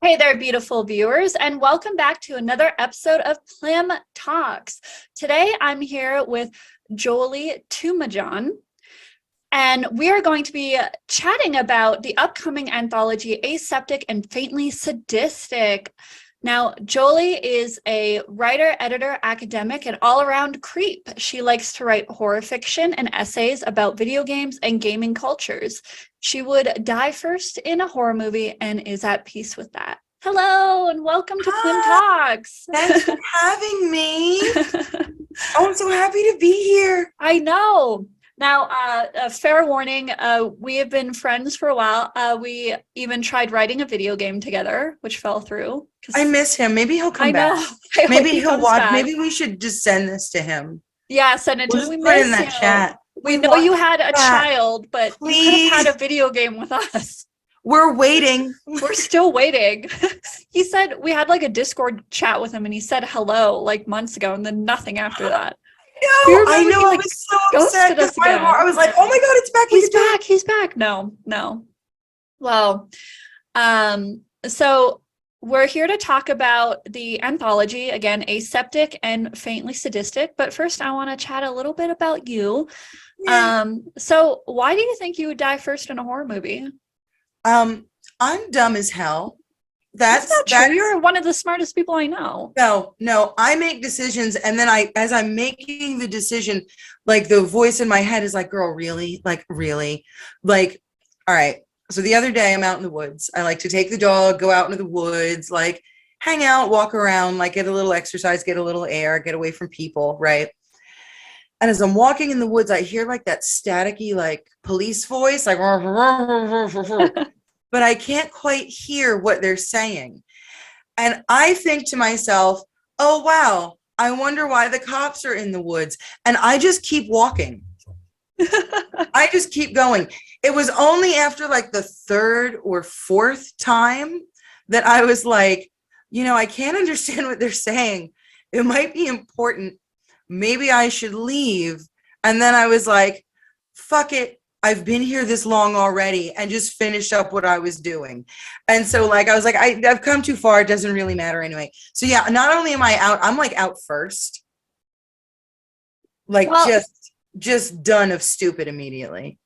Hey there, beautiful viewers, and welcome back to another episode of PLM Talks. Today, I'm here with Jolie Toomajan, and we are going to be chatting about the upcoming anthology, Aseptic and Faintly Sadistic. Now, Jolie is a writer, editor, academic, and all-around creep. She likes to write horror fiction and essays about video games and gaming cultures. She would die first in a horror movie and is at peace with that. Hello, and welcome to Plim Talks. Thanks for having me. I'm so happy to be here. I know. Now, a fair warning, we have been friends for a while. We even tried writing a video game together, which fell through. I miss him. Maybe he'll come back. Maybe he'll watch. Back. Maybe we should just send this to him. Yeah, send it to him. We put in that chat. We know you had a child, but please. You could have had a video game with us. We're waiting. We're still waiting. He said we had like a Discord chat with him and he said hello like months ago and then nothing after that. No, I know. I was so upset because I was like, "Oh my god, it's back! He's back! He's back!" No. Well, so we're here to talk about the anthology again, Aseptic and Faintly Sadistic. But first, I want to chat a little bit about you. Yeah. So why do you think you would die first in a horror movie? I'm dumb as hell. That's not true. You're one of the smartest people I know. No, I make decisions, and then as I'm making the decision, like the voice in my head is like, "Girl, really? Like, really? Like, all right." So the other day, I'm out in the woods. I like to take the dog, go out into the woods, like hang out, walk around, like get a little exercise, get a little air, get away from people, right? And as I'm walking in the woods, I hear like that staticky, like police voice, like. But I can't quite hear what they're saying. And I think to myself, oh, wow, I wonder why the cops are in the woods. And I just keep walking. I just keep going. It was only after like the third or fourth time that I was like, I can't understand what they're saying. It might be important. Maybe I should leave. And then I was like, fuck it. I've been here this long already, and just finished up what I was doing. And so like, I was like, I've come too far. It doesn't really matter anyway. So yeah, not only am I out, I'm like out first. Like just done of stupid immediately.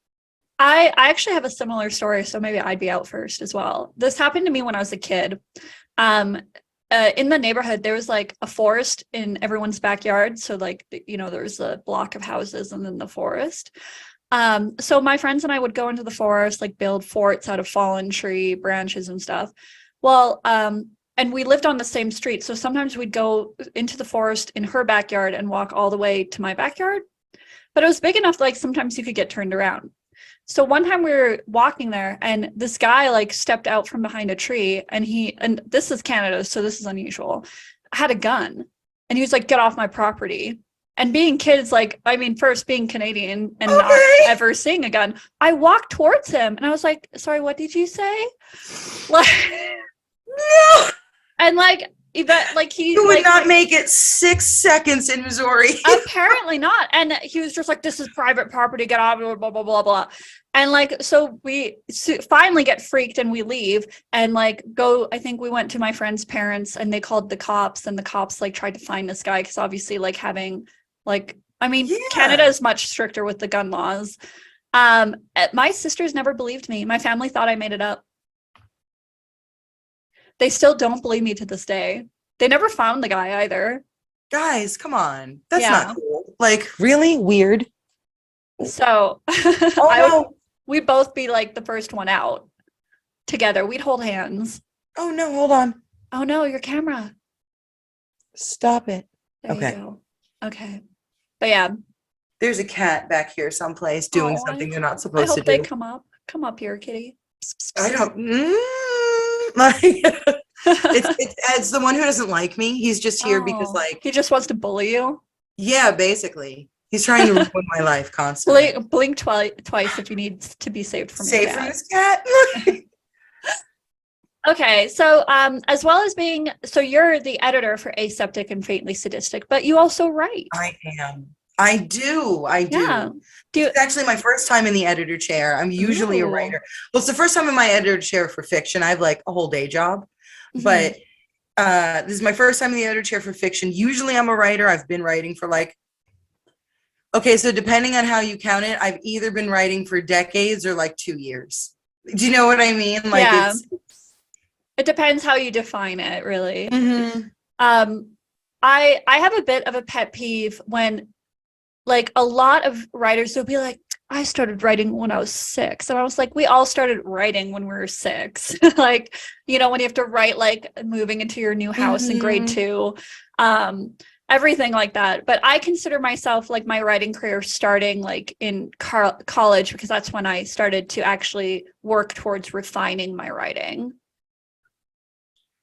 I actually have a similar story. So maybe I'd be out first as well. This happened to me when I was a kid. In the neighborhood, there was like a forest in everyone's backyard. So like, there was a block of houses and then the forest. So my friends and I would go into the forest, like build forts out of fallen tree branches and stuff. Well, and we lived on the same street. So sometimes we'd go into the forest in her backyard and walk all the way to my backyard. But it was big enough, like sometimes you could get turned around. So one time we were walking there and this guy like stepped out from behind a tree and this is Canada, so this is unusual, had a gun and he was like, "Get off my property." And being kids, like, first being Canadian and not ever seeing a gun, I walked towards him and I was like, "Sorry, what did you say?" Like, no. And like, you would not make it 6 seconds in Missouri. Apparently not. And he was just like, "This is private property, get off," blah, blah, blah, blah. And like, so we finally get freaked and we leave and like I think we went to my friend's parents and they called the cops and the cops like tried to find this guy. Cause obviously like having Canada is much stricter with the gun laws. My sisters never believed me. My family thought I made it up. They still don't believe me to this day. They never found the guy either. Guys, come on. That's not cool. Like, really weird. So we'd both be like the first one out together. We'd hold hands. Oh no, hold on. Oh no, your camera. Stop it. There you go. Okay. But yeah. There's a cat back here someplace doing something they're not supposed to do. I hope they come up. Come up here, kitty. I don't. It's the one who doesn't like me. He's just here because like. He just wants to bully you? Yeah, basically. He's trying to ruin my life constantly. Blink twice if you need to be saved from your cat. From this cat? Okay, so as well as you're the editor for Aseptic and Faintly Sadistic, but you also write. I am. I do. Yeah. It's actually my first time in the editor chair. I'm usually a writer. Well, it's the first time in my editor chair for fiction. I have like a whole day job. but this is my first time in the editor chair for fiction. Usually I'm a writer. I've been writing for like, okay, so depending on how you count it, I've either been writing for decades or like 2 years. Do you know what I mean? Like Yeah. It depends how you define it, really. I have a bit of a pet peeve when like a lot of writers will be like, I started writing when I was 6. And I was like, we all started writing when we were 6. Like, you know, when you have to write like moving into your new house in grade 2, everything like that. But I consider myself like my writing career starting like in college, because that's when I started to actually work towards refining my writing.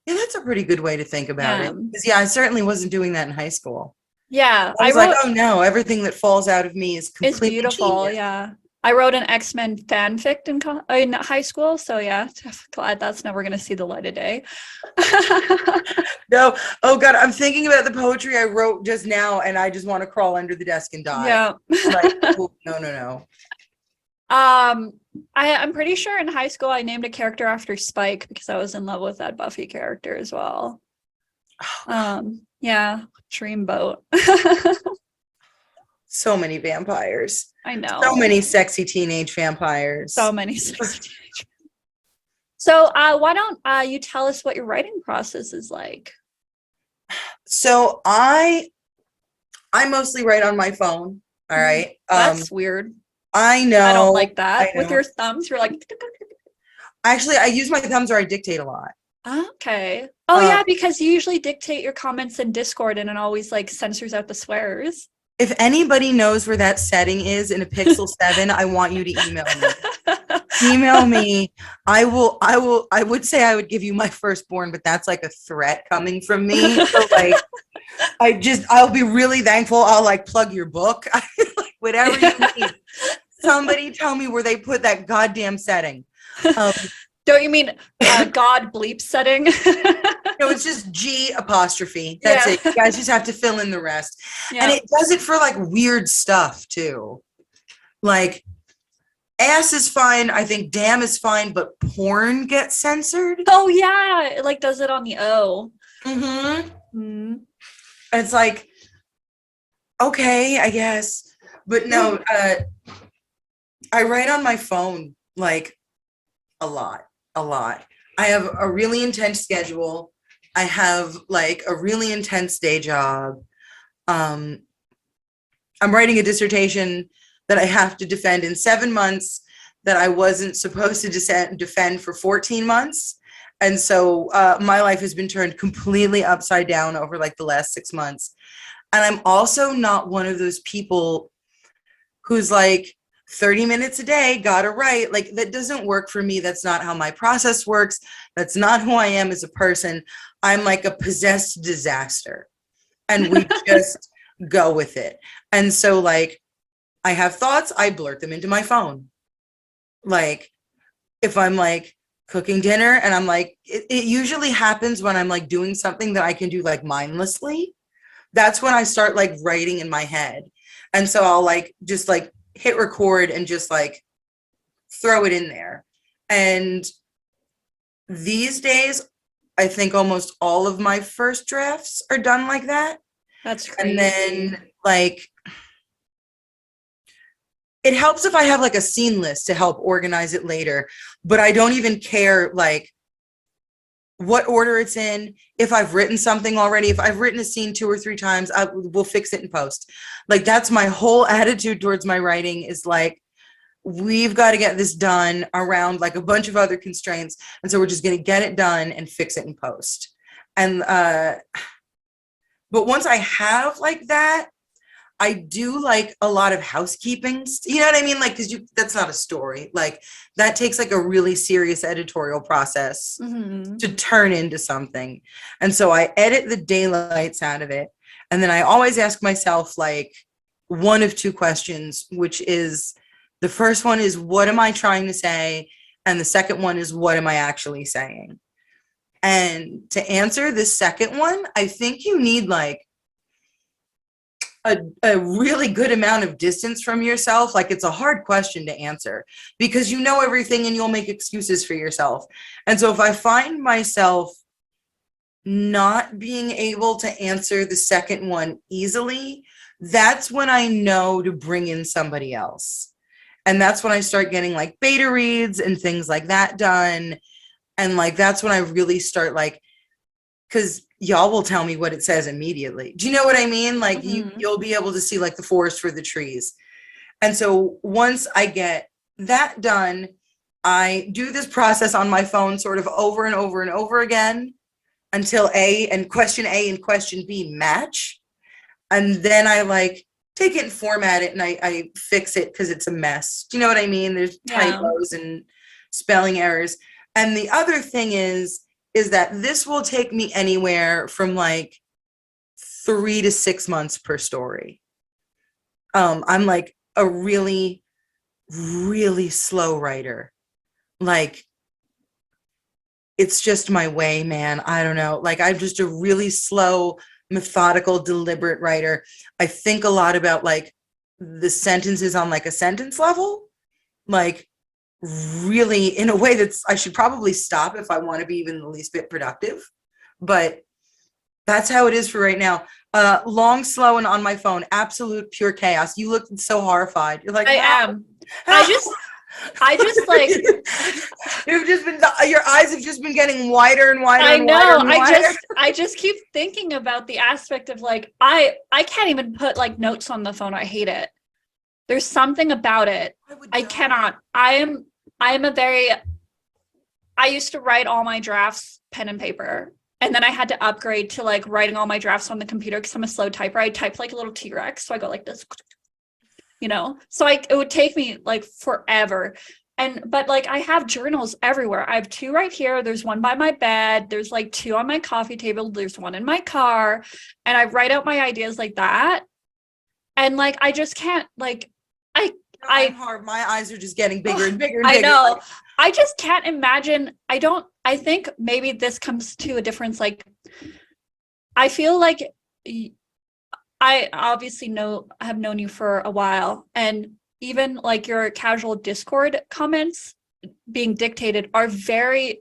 Yeah, that's a pretty good way to think about it. Because I certainly wasn't doing that in high school. Yeah, I was like, oh no, everything that falls out of me is completely beautiful. genius. Yeah, I wrote an X-Men fanfic in high school, so yeah, glad that's never going to see the light of day. No, oh god, I'm thinking about the poetry I wrote just now, and I just want to crawl under the desk and die. Yeah, like, oh, no. I'm pretty sure in high school I named a character after Spike because I was in love with that Buffy character as well. Yeah, Dreamboat. So many vampires. I know. So many sexy teenage vampires. So many sexy teenage. So why don't you tell us what your writing process is like? So I mostly write on my phone. All right. That's weird. I know. I don't like that. With your thumbs, you're like. Actually, I use my thumbs or I dictate a lot. Okay. Oh yeah, because you usually dictate your comments in Discord and it always like censors out the swears. If anybody knows where that setting is in a Pixel 7, I want you to email me. Email me. I would say I would give you my firstborn, but that's like a threat coming from me. So like, I'll be really thankful. I'll like plug your book. Like, whatever you need. Somebody tell me where they put that goddamn setting. Don't you mean God bleep setting? No, it's just G apostrophe. That's it. You guys just have to fill in the rest. Yeah. And it does it for like weird stuff too. Like ass is fine. I think damn is fine, but porn gets censored. Oh yeah. It like does it on the O. It's like, okay, I guess. But no, I write on my phone like a lot. I have a really intense schedule. I have like a really intense day job. I'm writing a dissertation that I have to defend in 7 months that I wasn't supposed to defend for 14 months. And so my life has been turned completely upside down over like the last 6 months. And I'm also not one of those people who's like, 30 minutes a day, gotta write. Like that doesn't work for me. That's not how my process works. That's not who I am as a person. I'm like a possessed disaster and we just go with it. And so like, I have thoughts, I blurt them into my phone. Like if I'm like cooking dinner and I'm like, it usually happens when I'm like doing something that I can do like mindlessly. That's when I start like writing in my head. And so I'll like, just like hit record and just like throw it in there. And these days, I think almost all of my first drafts are done like that. That's crazy. And then like, it helps if I have like a scene list to help organize it later, but I don't even care like what order it's in. If I've written something already, if I've written a scene 2 or 3 times, we'll fix it in post. Like that's my whole attitude towards my writing is like, we've got to get this done around like a bunch of other constraints. And so we're just going to get it done and fix it in post. And, but once I have like that, I do like a lot of housekeeping. You know what I mean? Like, cause that's not a story. Like that takes like a really serious editorial process to turn into something. And so I edit the daylights out of it. And then I always ask myself like one of 2 questions, which is the first one is, what am I trying to say? And the second one is, what am I actually saying? And to answer the second one, I think you need like a really good amount of distance from yourself. Like it's a hard question to answer because you know everything and you'll make excuses for yourself. And so if I find myself not being able to answer the second one easily, that's when I know to bring in somebody else. And that's when I start getting like beta reads and things like that done. And like, that's when I really start like, because y'all will tell me what it says immediately. Do you know what I mean? Like you'll be able to see like the forest for the trees. And so once I get that done, I do this process on my phone sort of over and over and over again until A and question B match. And then I like take it and format it and I fix it because it's a mess. Do you know what I mean? There's typos and spelling errors. And the other thing is that this will take me anywhere from like 3 to 6 months per story. I'm like a really, really slow writer. Like, it's just my way, man. I don't know. Like, I'm just a really slow, methodical, deliberate writer. I think a lot about like the sentences on like a sentence level, like really in a way that's, I should probably stop if I want to be even the least bit productive, but that's how it is for right now. Long, slow, and on my phone, absolute pure chaos. You look so horrified. You're like, I am. I just like you've just been, your eyes have just been getting wider and wider. I and know. wider and wider. I just keep thinking about the aspect of like I can't even put like notes on the phone. I hate it. There's something about it. I cannot. I used to write all my drafts pen and paper. And then I had to upgrade to like writing all my drafts on the computer because I'm a slow typer. I type like a little T-Rex. So I go like this, you know, so it would take me like forever. But like I have journals everywhere. I have 2 right here. There's one by my bed. There's like 2 on my coffee table. There's one in my car. And I write out my ideas like that. And like, I just can't like, my eyes are just getting bigger and bigger and bigger. I know. I just can't imagine. I think maybe this comes to a difference. Like, I feel like I obviously have known you for a while, and even like your casual Discord comments being dictated are very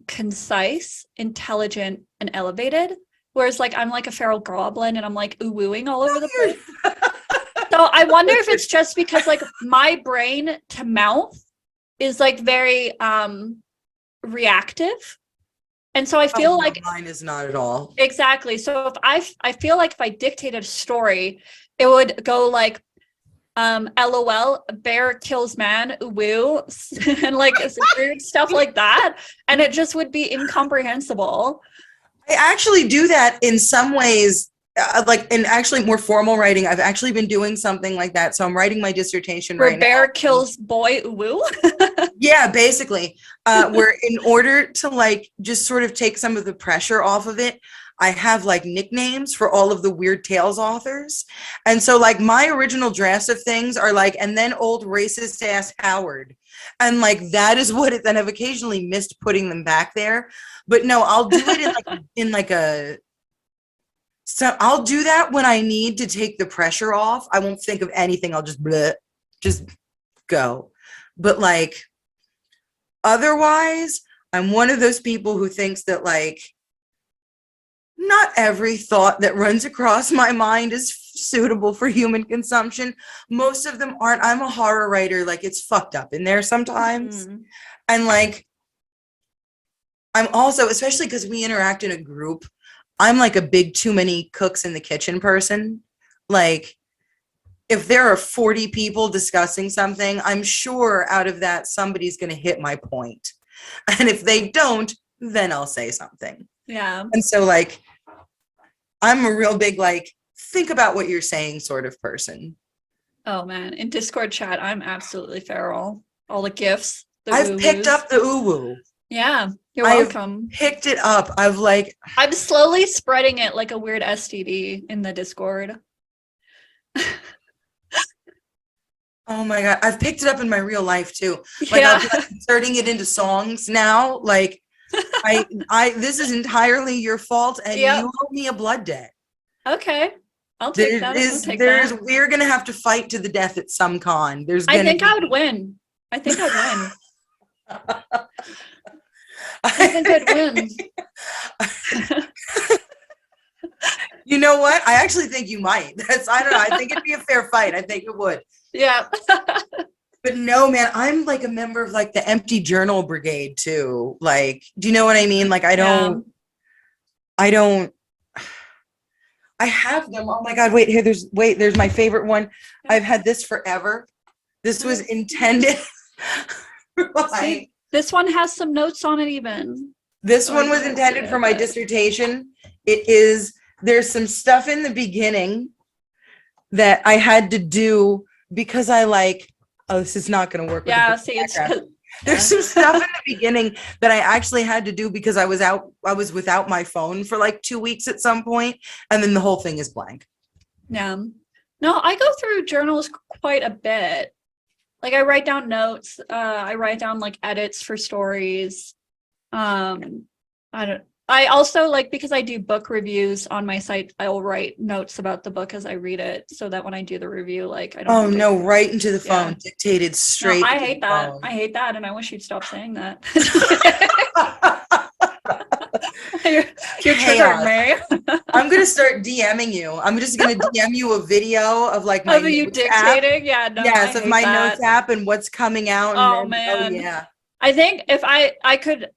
concise, intelligent, and elevated. Whereas like I'm like a feral goblin and I'm like ooh-wooing all over the place. So I wonder if it's just because like my brain to mouth is like very reactive. And so I feel like mine is not at all. Exactly. So if I feel like if I dictated a story, it would go like LOL, bear kills man, woo, and like weird stuff like that. And it just would be incomprehensible. I actually do that in some ways. Like in actually more formal writing, I've actually been doing something like that. So I'm writing my dissertation right now. Bear kills boy, woo. Yeah, basically. Where in order to like just sort of take some of the pressure off of it, I have like nicknames for all of the Weird Tales authors. And so like my original drafts of things are like, and then old racist ass Howard. And like that is what it, then I've occasionally missed putting them back there. But no, I'll do it in like a so I'll do that when I need to take the pressure off. I won't think of anything. I'll just go. But like, otherwise, I'm one of those people who thinks that like, not every thought that runs across my mind is suitable for human consumption. Most of them aren't. I'm a horror writer. Like it's fucked up in there sometimes. Mm-hmm. And like, I'm also, especially because we interact in a group, I'm like a big too many cooks in the kitchen person. Like if there are 40 people discussing something, I'm sure out of that, somebody's going to hit my point. And if they don't, then I'll say something. Yeah. And so like, I'm a real big, like, think about what you're saying sort of person. Oh man. In Discord chat, I'm absolutely feral. All the gifts. I've picked up the uwu. Yeah. You're welcome. Picked it up. I'm slowly spreading it like a weird STD in the Discord. Oh my God. I've picked it up in my real life too. Like yeah. I'm inserting it into songs now. Like this is entirely your fault and you owe me a blood debt. Okay. I'll take that. We're going to have to fight to the death at some con. I think I would win. Ethan could win. You know what? I actually think you might. I don't know. I think it'd be a fair fight. I think it would. Yeah. But no, man, I'm like a member of like the empty journal brigade too. Like, do you know what I mean? Like, I have them. Oh my God. Wait, here, there's my favorite one. I've had this forever. This was intended. See, this one has some notes on it even. This one was intended for my dissertation. There's some stuff in the beginning that I had to do because this is not going to work. Yeah, see, there's some stuff in the beginning that I actually had to do because I was without my phone for like 2 weeks at some point, and then the whole thing is blank. Yeah. No, I go through journals quite a bit. Like I write down notes, I write down like edits for stories. I also like, because I do book reviews on my site, I will write notes about the book as I read it so that when I do the review, like I don't. Oh no, right into the phone, dictated straight. No, I hate that. Phone. I hate that. And I wish you'd stop saying that. You're triggering me. I'm going to start DMing you. I'm just going to DM you a video of like my you dictating. App. Yeah. No, yes. Of my notes app and what's coming out. Oh man. Oh, yeah. I think if I could,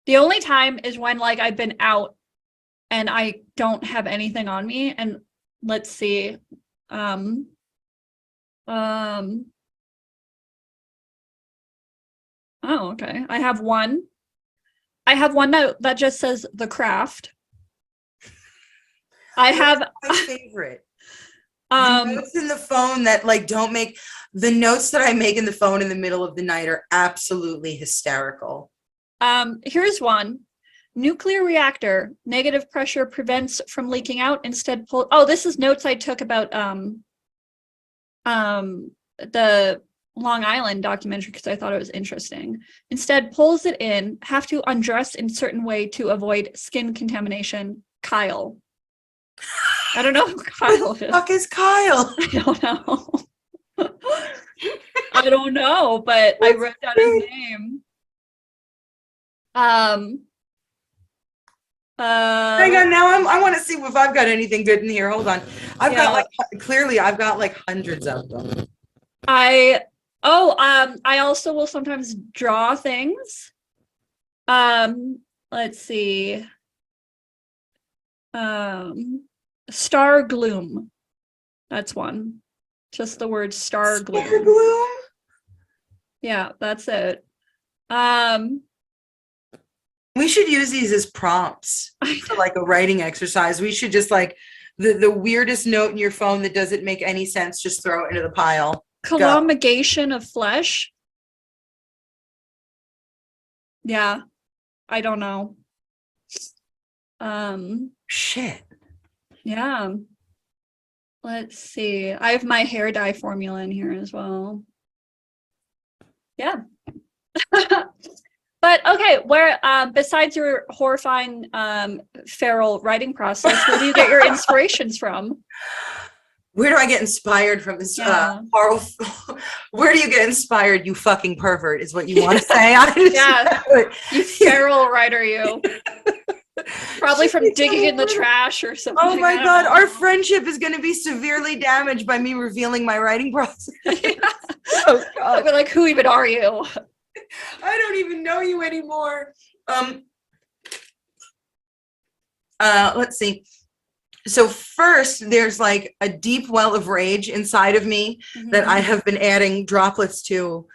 the only time is when like I've been out and I don't have anything on me. And let's see. Oh, okay. I have one note that just says the craft. That's my favorite. The notes in the phone that like don't make the notes that I make in the phone in the middle of the night are absolutely hysterical. Here's one. Nuclear reactor, negative pressure prevents from leaking out, instead pull. Oh, this is notes I took about the Long Island documentary because I thought it was interesting. Instead pulls it in, have to undress in certain way to avoid skin contamination. Kyle. I don't know who Kyle is. Who the fuck is Kyle? I don't know. I don't know, but I wrote down his name. Hang on, now I want to see if I've got anything good in here. Hold on. I've got hundreds of them. I also will sometimes draw things. Let's see. Star gloom. That's one. Just the word star gloom. Star gloom? Yeah, that's it. We should use these as prompts for like a writing exercise. We should just like the weirdest note in your phone that doesn't make any sense, just throw it into the pile. Columigation of flesh. Yeah, I don't know. Shit. Yeah. Let's see. I have my hair dye formula in here as well. Yeah. But okay, where besides your horrifying feral writing process, where do you get your inspirations from? Where do I get inspired from this? Where do you get inspired, you fucking pervert, is what you want to say. You feral writer, you. Probably from digging in the trash or something. Oh my God, our friendship is going to be severely damaged by me revealing my writing process. Yeah. Oh God. I'll be like, who even are you? I don't even know you anymore. Let's see. So first, there's like a deep well of rage inside of me that I have been adding droplets to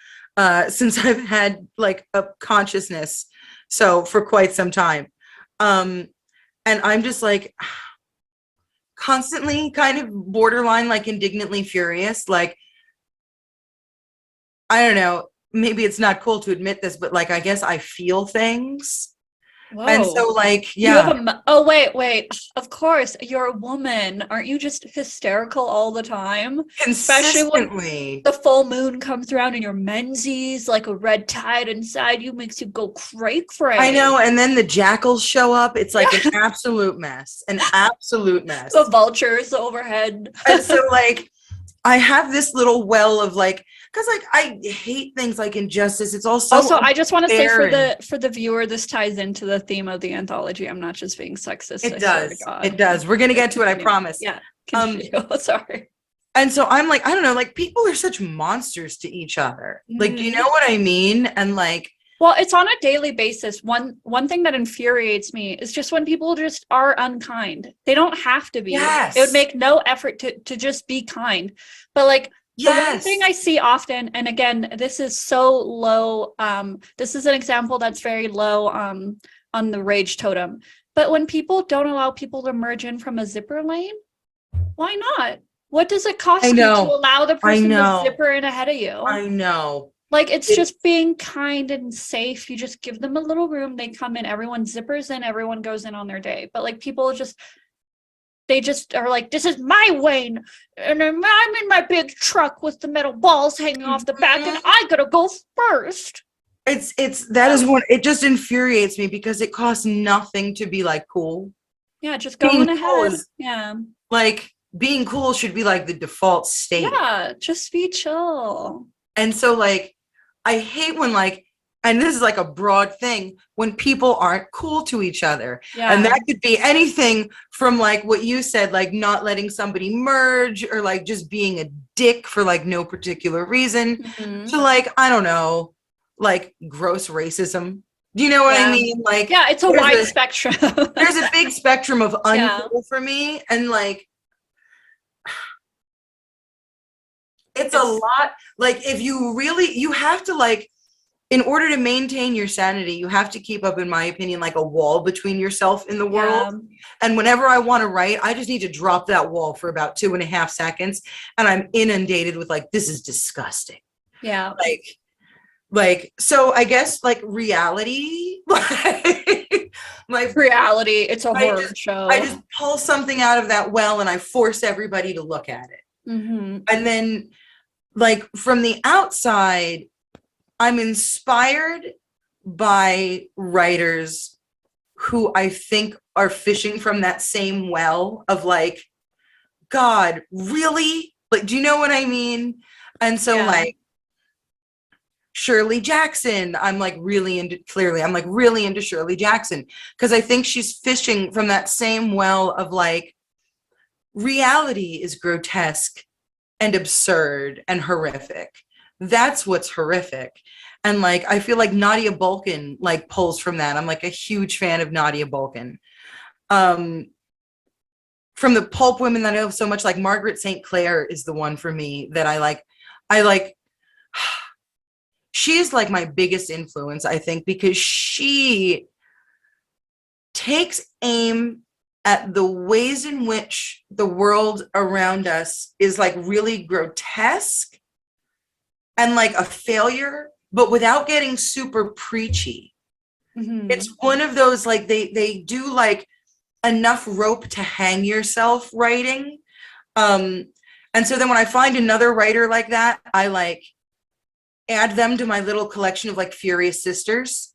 since I've had like a consciousness. So for quite some time. And I'm just like constantly kind of borderline, like indignantly furious. Like, I don't know. Maybe it's not cool to admit this, but like, I guess I feel things. Whoa. And so like, yeah. Wait. Of course, you're a woman. Aren't you just hysterical all the time? Especially when the full moon comes around and your menses, like a red tide inside you, makes you go cray. I know. And then the jackals show up. It's like an absolute mess. An absolute mess. The vultures overhead. And so like, I have this little well of like, because like I hate things like injustice. It's also I just want to say unfair for the viewer, this ties into the theme of the anthology. I'm not just being sexist. It I swear to does. God. It does. We're gonna get to it, I promise. Yeah. Continue. Sorry. And so I'm like, I don't know, like people are such monsters to each other. Like, do you know what I mean? And like, well, it's on a daily basis. One thing that infuriates me is just when people just are unkind. They don't have to be. yes, It would make no effort to just be kind. But like the one yes, thing I see often, and again, this is so low. This is an example that's very low on the rage totem. But when people don't allow people to merge in from a zipper lane, why not? What does it cost I you to know. allow the person to know. zipper in ahead of you? I know. Like, it's just being kind and safe. You just give them a little room. They come in, everyone zippers in, everyone goes in on their day. But like people they just are like, this is my lane. And I'm in my big truck with the metal balls hanging off the back and I gotta go first. That is what it just infuriates me because it costs nothing to be like cool. Yeah, just going ahead. Yeah. Like being cool should be like the default state. Yeah, just be chill. And so like I hate when like, and this is like a broad thing, when people aren't cool to each other. Yeah. And that could be anything from like what you said, like not letting somebody merge or like just being a dick for like no particular reason to like, I don't know, like gross racism. Do you know what I mean? Like, yeah, it's a wide spectrum. There's a big spectrum of uncool for me. And like, it's a lot. Like if you have to like, in order to maintain your sanity, you have to keep up, in my opinion, like a wall between yourself and the world. And whenever I want to write, I just need to drop that wall for about 2.5 seconds. And I'm inundated with like, this is disgusting. Yeah. Like, so I guess like reality, reality, it's a horror show. I just pull something out of that well and I force everybody to look at it. Mm-hmm. And then like from the outside, I'm inspired by writers who I think are fishing from that same well of like, God, really? Like, do you know what I mean? And so like Shirley Jackson, I'm like really into Shirley Jackson because I think she's fishing from that same well of like, reality is grotesque and absurd and horrific. That's what's horrific. And like, I feel like Nadia Bolkin like pulls from that. I'm like a huge fan of Nadia Bolkin. From the pulp women that I know so much, like Margaret St. Clair is the one for me that I like, she is like my biggest influence, I think, because she takes aim at the ways in which the world around us is like really grotesque and like a failure, but without getting super preachy. Mm-hmm. It's one of those, like they do like enough rope to hang yourself writing. And so then when I find another writer like that, I like add them to my little collection of like Furious Sisters.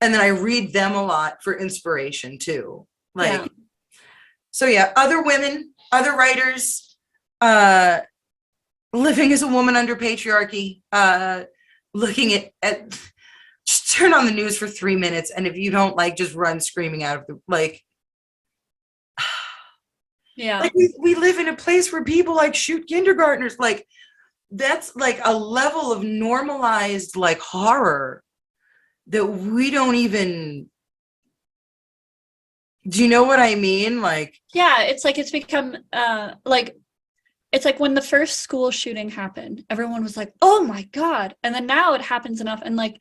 And then I read them a lot for inspiration too. Like, so yeah, other women, other writers, living as a woman under patriarchy, looking at just turn on the news for 3 minutes. And if you don't like, just run screaming out of the, like, like we live in a place where people like shoot kindergartners. Like that's like a level of normalized like horror that we don't even, do you know what I mean? Like, yeah, it's like, it's become like, it's like when the first school shooting happened, everyone was like, oh my God. And then now it happens enough. And like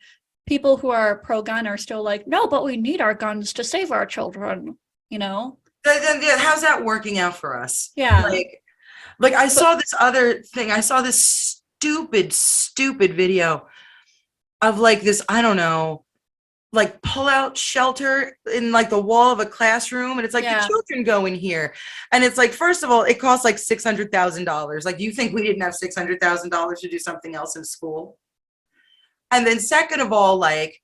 people who are pro-gun are still like, no, but we need our guns to save our children, you know? How's that working out for us? Yeah. Like I saw this other thing. I saw this stupid video of like this, I don't know, like pull out shelter in like the wall of a classroom. And it's like the children go in here. And it's like, first of all, it costs like $600,000. Like, you think we didn't have $600,000 to do something else in school? And then second of all, like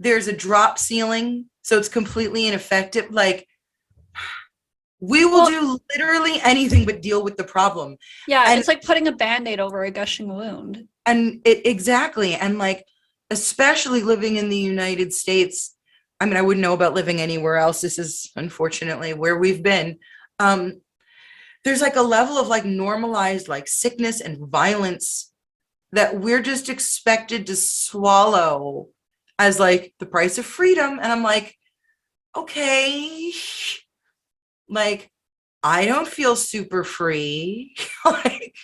there's a drop ceiling. So it's completely ineffective. Like We will Well, do literally anything but deal with the problem. yeah, And it's like putting a Band-Aid over a gushing wound. exactly. And like, especially living in the United States, I mean, I wouldn't know about living anywhere else. This is unfortunately where we've been. Um, there's like a level of like normalized like sickness and violence that we're just expected to swallow as like the price of freedom. And I'm like, okay, like, I don't feel super free. Like,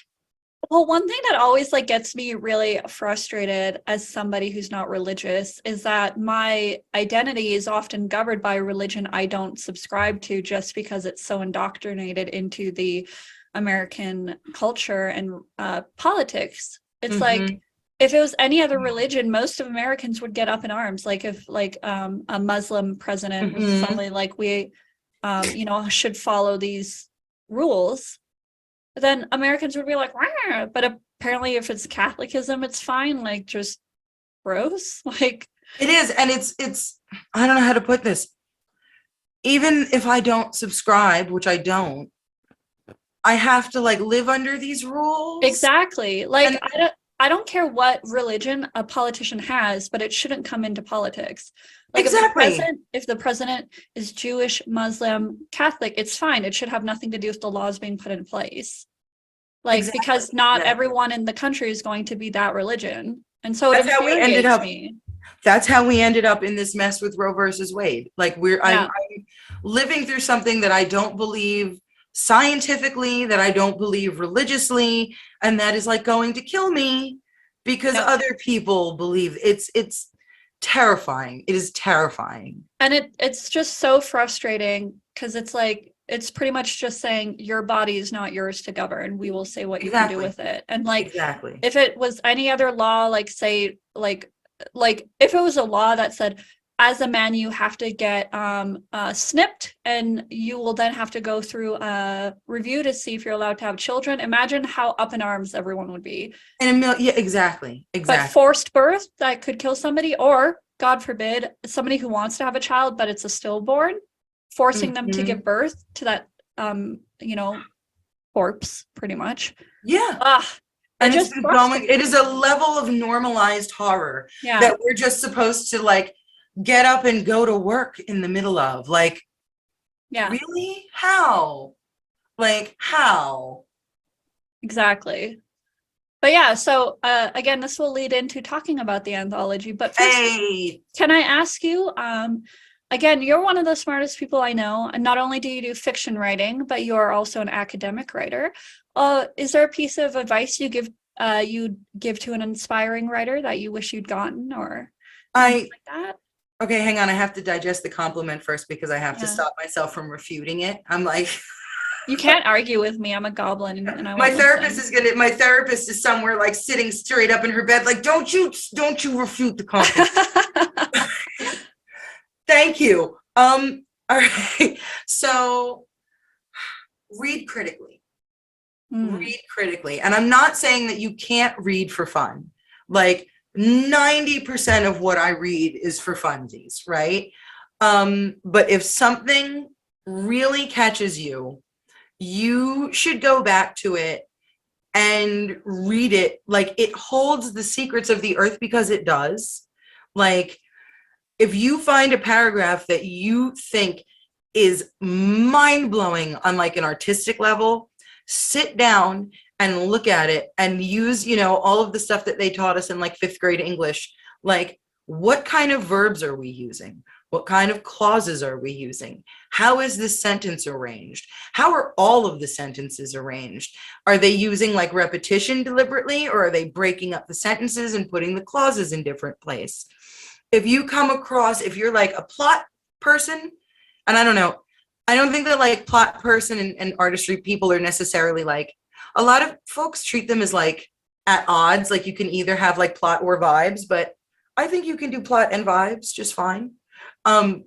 Well, one thing that always like gets me really frustrated as somebody who's not religious is that my identity is often governed by a religion I don't subscribe to just because it's so indoctrinated into the American culture and politics. It's like mhm, if it was any other religion, most of Americans would get up in arms. Like if like a Muslim president was mhm. suddenly like we should follow these rules, then Americans would be like, "Rah!" But apparently if it's Catholicism, it's fine. Like just gross. Like, It is, and it's. I don't know how to put this. Even if I don't subscribe, which I don't, I have to like live under these rules. exactly. Like And I don't care what religion a politician has, but it shouldn't come into politics. Like exactly, if the president is Jewish, Muslim, Catholic, it's fine. It should have nothing to do with the laws being put in place. Like exactly, because not exactly. everyone in the country is going to be that religion. And so it That's how we ended infuriates up. me. That's how we ended up in this mess with Roe versus Wade. Like Yeah. I'm living through something that I don't believe scientifically, that I don't believe religiously, and that is like going to kill me because Yep. other people believe. It's terrifying. It is terrifying. And it's just so frustrating because it's like it's pretty much just saying your body is not yours to govern. We will say what you can do Exactly. with it. And like Exactly. if it was any other law, like say like if it was a law that said as a man you have to get snipped and you will then have to go through a review to see if you're allowed to have children. Imagine how up in arms everyone would be. And a million, yeah, exactly. But Exactly. forced birth that could kill somebody, or God forbid, somebody who wants to have a child but it's a stillborn, forcing them to Mhm. give birth to that corpse, pretty much. Yeah. Ah, it And it's just been going, frustrates it is a me. level of normalized horror Yeah, that we're just supposed to like get up and go to work in the middle of. Like, yeah, really? How? Like, how? exactly. But yeah, so again, this will lead into talking about the anthology. But first, Hey, can I ask you, again, you're one of the smartest people I know, and not only do you do fiction writing, but you are also an academic writer. Is there a piece of advice you'd give to an inspiring writer that you wish you'd gotten or anything I, like that? okay, hang on. I have to digest the compliment first because I have to Yeah. stop myself from refuting it. I'm like, You can't argue with me. I'm a goblin and I won't listen. my therapist is somewhere like sitting straight up in her bed, like, don't you refute the compliment. Thank you. All right. So read critically. Hmm. Read critically. And I'm not saying that you can't read for fun. Like 90% of what I read is for funsies, right? But if something really catches you, you should go back to it and read it. Like it holds the secrets of the earth because it does. Like if you find a paragraph that you think is mind blowing on like an artistic level, sit down and look at it and use, all of the stuff that they taught us in like fifth grade English. Like, what kind of verbs are we using? What kind of clauses are we using? How is this sentence arranged? How are all of the sentences arranged? Are they using like repetition deliberately, or are they breaking up the sentences and putting the clauses in different place? If you're like a plot person, and I don't know, I don't think that like plot person and artistry people are necessarily like, a lot of folks treat them as like at odds. Like you can either have like plot or vibes, but I think you can do plot and vibes just fine. Um,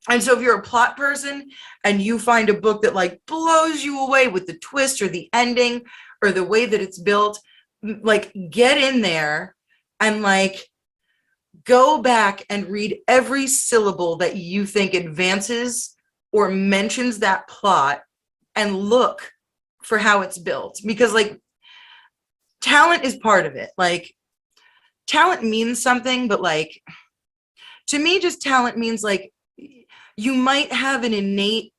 and so if you're a plot person and you find a book that like blows you away with the twist or the ending or the way that it's built, like get in there and like go back and read every syllable that you think advances or mentions that plot and look for how it's built, because like talent is part of it. Like talent means something, but like to me, just talent means like you might have an innate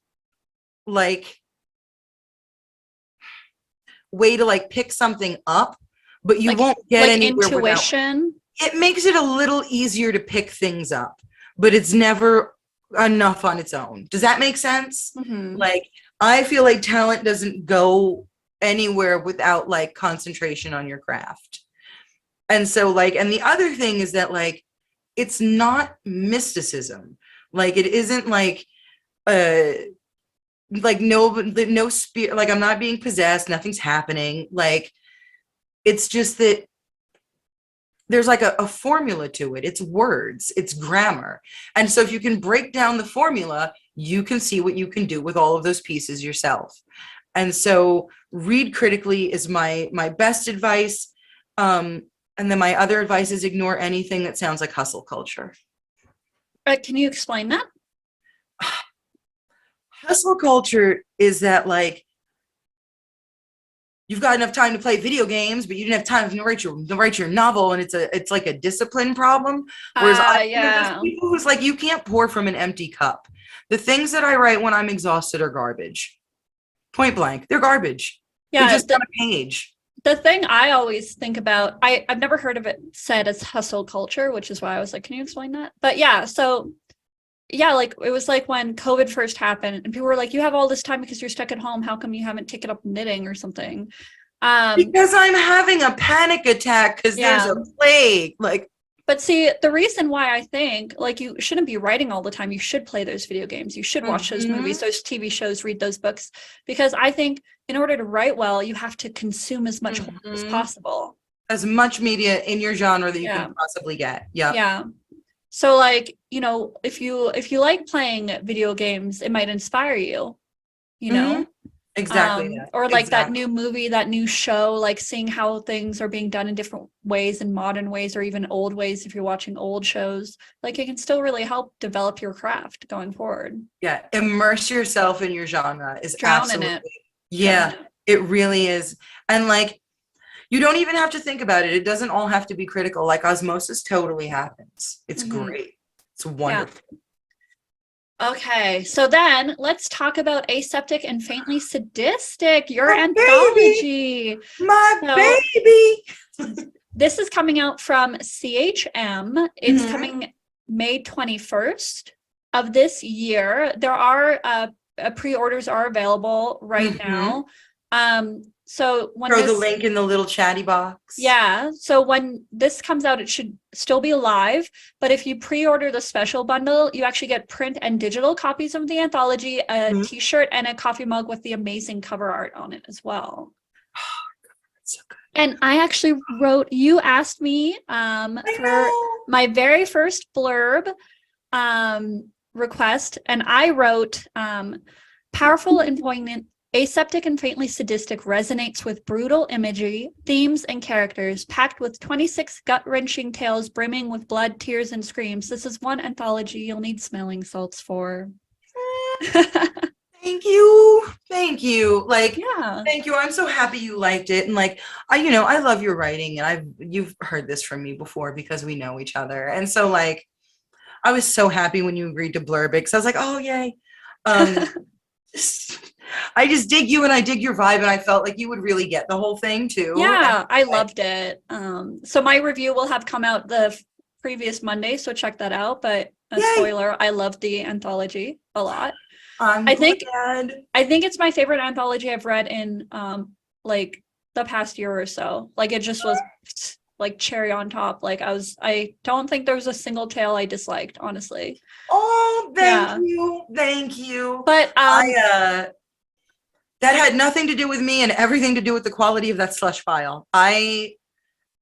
like way to like pick something up, but you Like won't get like anywhere without. intuition. It makes it a little easier to pick things up, but it's never enough on its own. Does that make sense? Mhm. Like I feel like talent doesn't go anywhere without like concentration on your craft. And so like, and the other thing is that like it's not mysticism. Like it isn't like no spirit, like I'm not being possessed, nothing's happening. Like it's just that there's like a formula to it. It's words, it's grammar. And so if you can break down the formula, you can see what you can do with all of those pieces yourself. And so read critically is my best advice. And then my other advice is ignore anything that sounds like hustle culture. Can you explain that? Hustle culture is that like you've got enough time to play video games, but you didn't have time to write your novel, and it's like a discipline problem. Whereas there's people who's like, you can't pour from an empty cup. The things that I write when I'm exhausted are garbage. Point blank, they're garbage. They're just on a page. The thing I always think about, I've never heard of it said as hustle culture, which is why I was like, can you explain that? But yeah, so yeah, like it was like when COVID first happened and people were like, you have all this time because you're stuck at home. How come you haven't taken up knitting or something? Because I'm having a panic attack because there's a plague. Like, but see, the reason why I think like you shouldn't be writing all the time, you should play those video games, you should watch those movies, those TV shows, read those books, because I think in order to write well, you have to consume as much as possible. As much media in your genre that you can possibly get. Yeah. So like, you know, if you like playing video games, it might inspire you, you know? Exactly. Or like that new movie, that new show, like seeing how things are being done in different ways, in modern ways, or even old ways. If you're watching old shows, like it can still really help develop your craft going forward. Yeah. Immerse yourself in your genre is Drown in it. Yeah, it really is. And like, you don't even have to think about it. It doesn't all have to be critical. Like osmosis totally happens. It's great. It's wonderful. Yeah. Okay, so then let's talk about Aseptic and Faintly Sadistic, your anthology. Baby. This is coming out from CHM. It's coming May 21st of this year. There are pre-orders are available right now. So when throw the link in the little chatty box. Yeah. So when this comes out, it should still be live. But if you pre-order the special bundle, you actually get print and digital copies of the anthology, a t-shirt, and a coffee mug with the amazing cover art on it as well. Oh, that's so good. And I actually wrote, you asked me for my very first blurb request, and I wrote powerful and poignant. Aseptic and Faintly Sadistic resonates with brutal imagery, themes, and characters, packed with 26 gut-wrenching tales brimming with blood, tears, and screams. This is one anthology you'll need smelling salts for. Thank you. Thank you. Like, yeah. Thank you. I'm so happy you liked it. And like, I love your writing, and you've heard this from me before because we know each other. And so like, I was so happy when you agreed to blurb it, because I was like, oh, yay. I just dig you and I dig your vibe, and I felt like you would really get the whole thing too. Yeah, I loved it. So my review will have come out the previous Monday, so check that out. But a spoiler, I loved the anthology a lot. I think it's my favorite anthology I've read in like the past year or so. Like it just was like cherry on top. Like I don't think there was a single tale I disliked, honestly. Oh, thank you. But that had nothing to do with me and everything to do with the quality of that slush file. I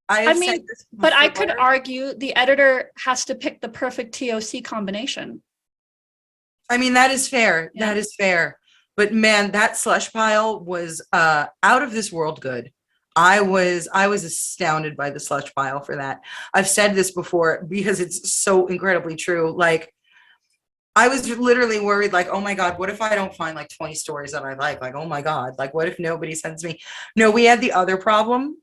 mean, but I could argue the editor has to pick the perfect TOC combination. I mean, that is fair. Yeah. That is fair. But man, that slush pile was out of this world good. I was astounded by the slush pile for that. I've said this before because it's so incredibly true. Like, I was literally worried, like, oh my God, what if I don't find like 20 stories that I like? Like, oh my God, like, what if nobody sends me? No, we had the other problem.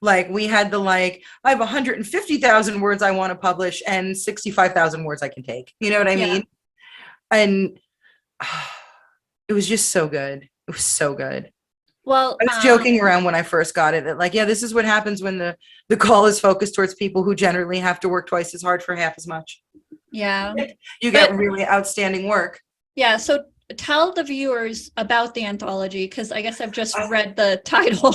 Like, we had the, like, I have 150,000 words I want to publish and 65,000 words I can take. You know what I Yeah. mean? And it was just so good. It was so good. Well, I was joking around when I first got it that, like, yeah, this is what happens when the call is focused towards people who generally have to work twice as hard for half as much. yeah. You But get really outstanding work. yeah, so tell the viewers about the anthology because I guess I've just Oh. read the title.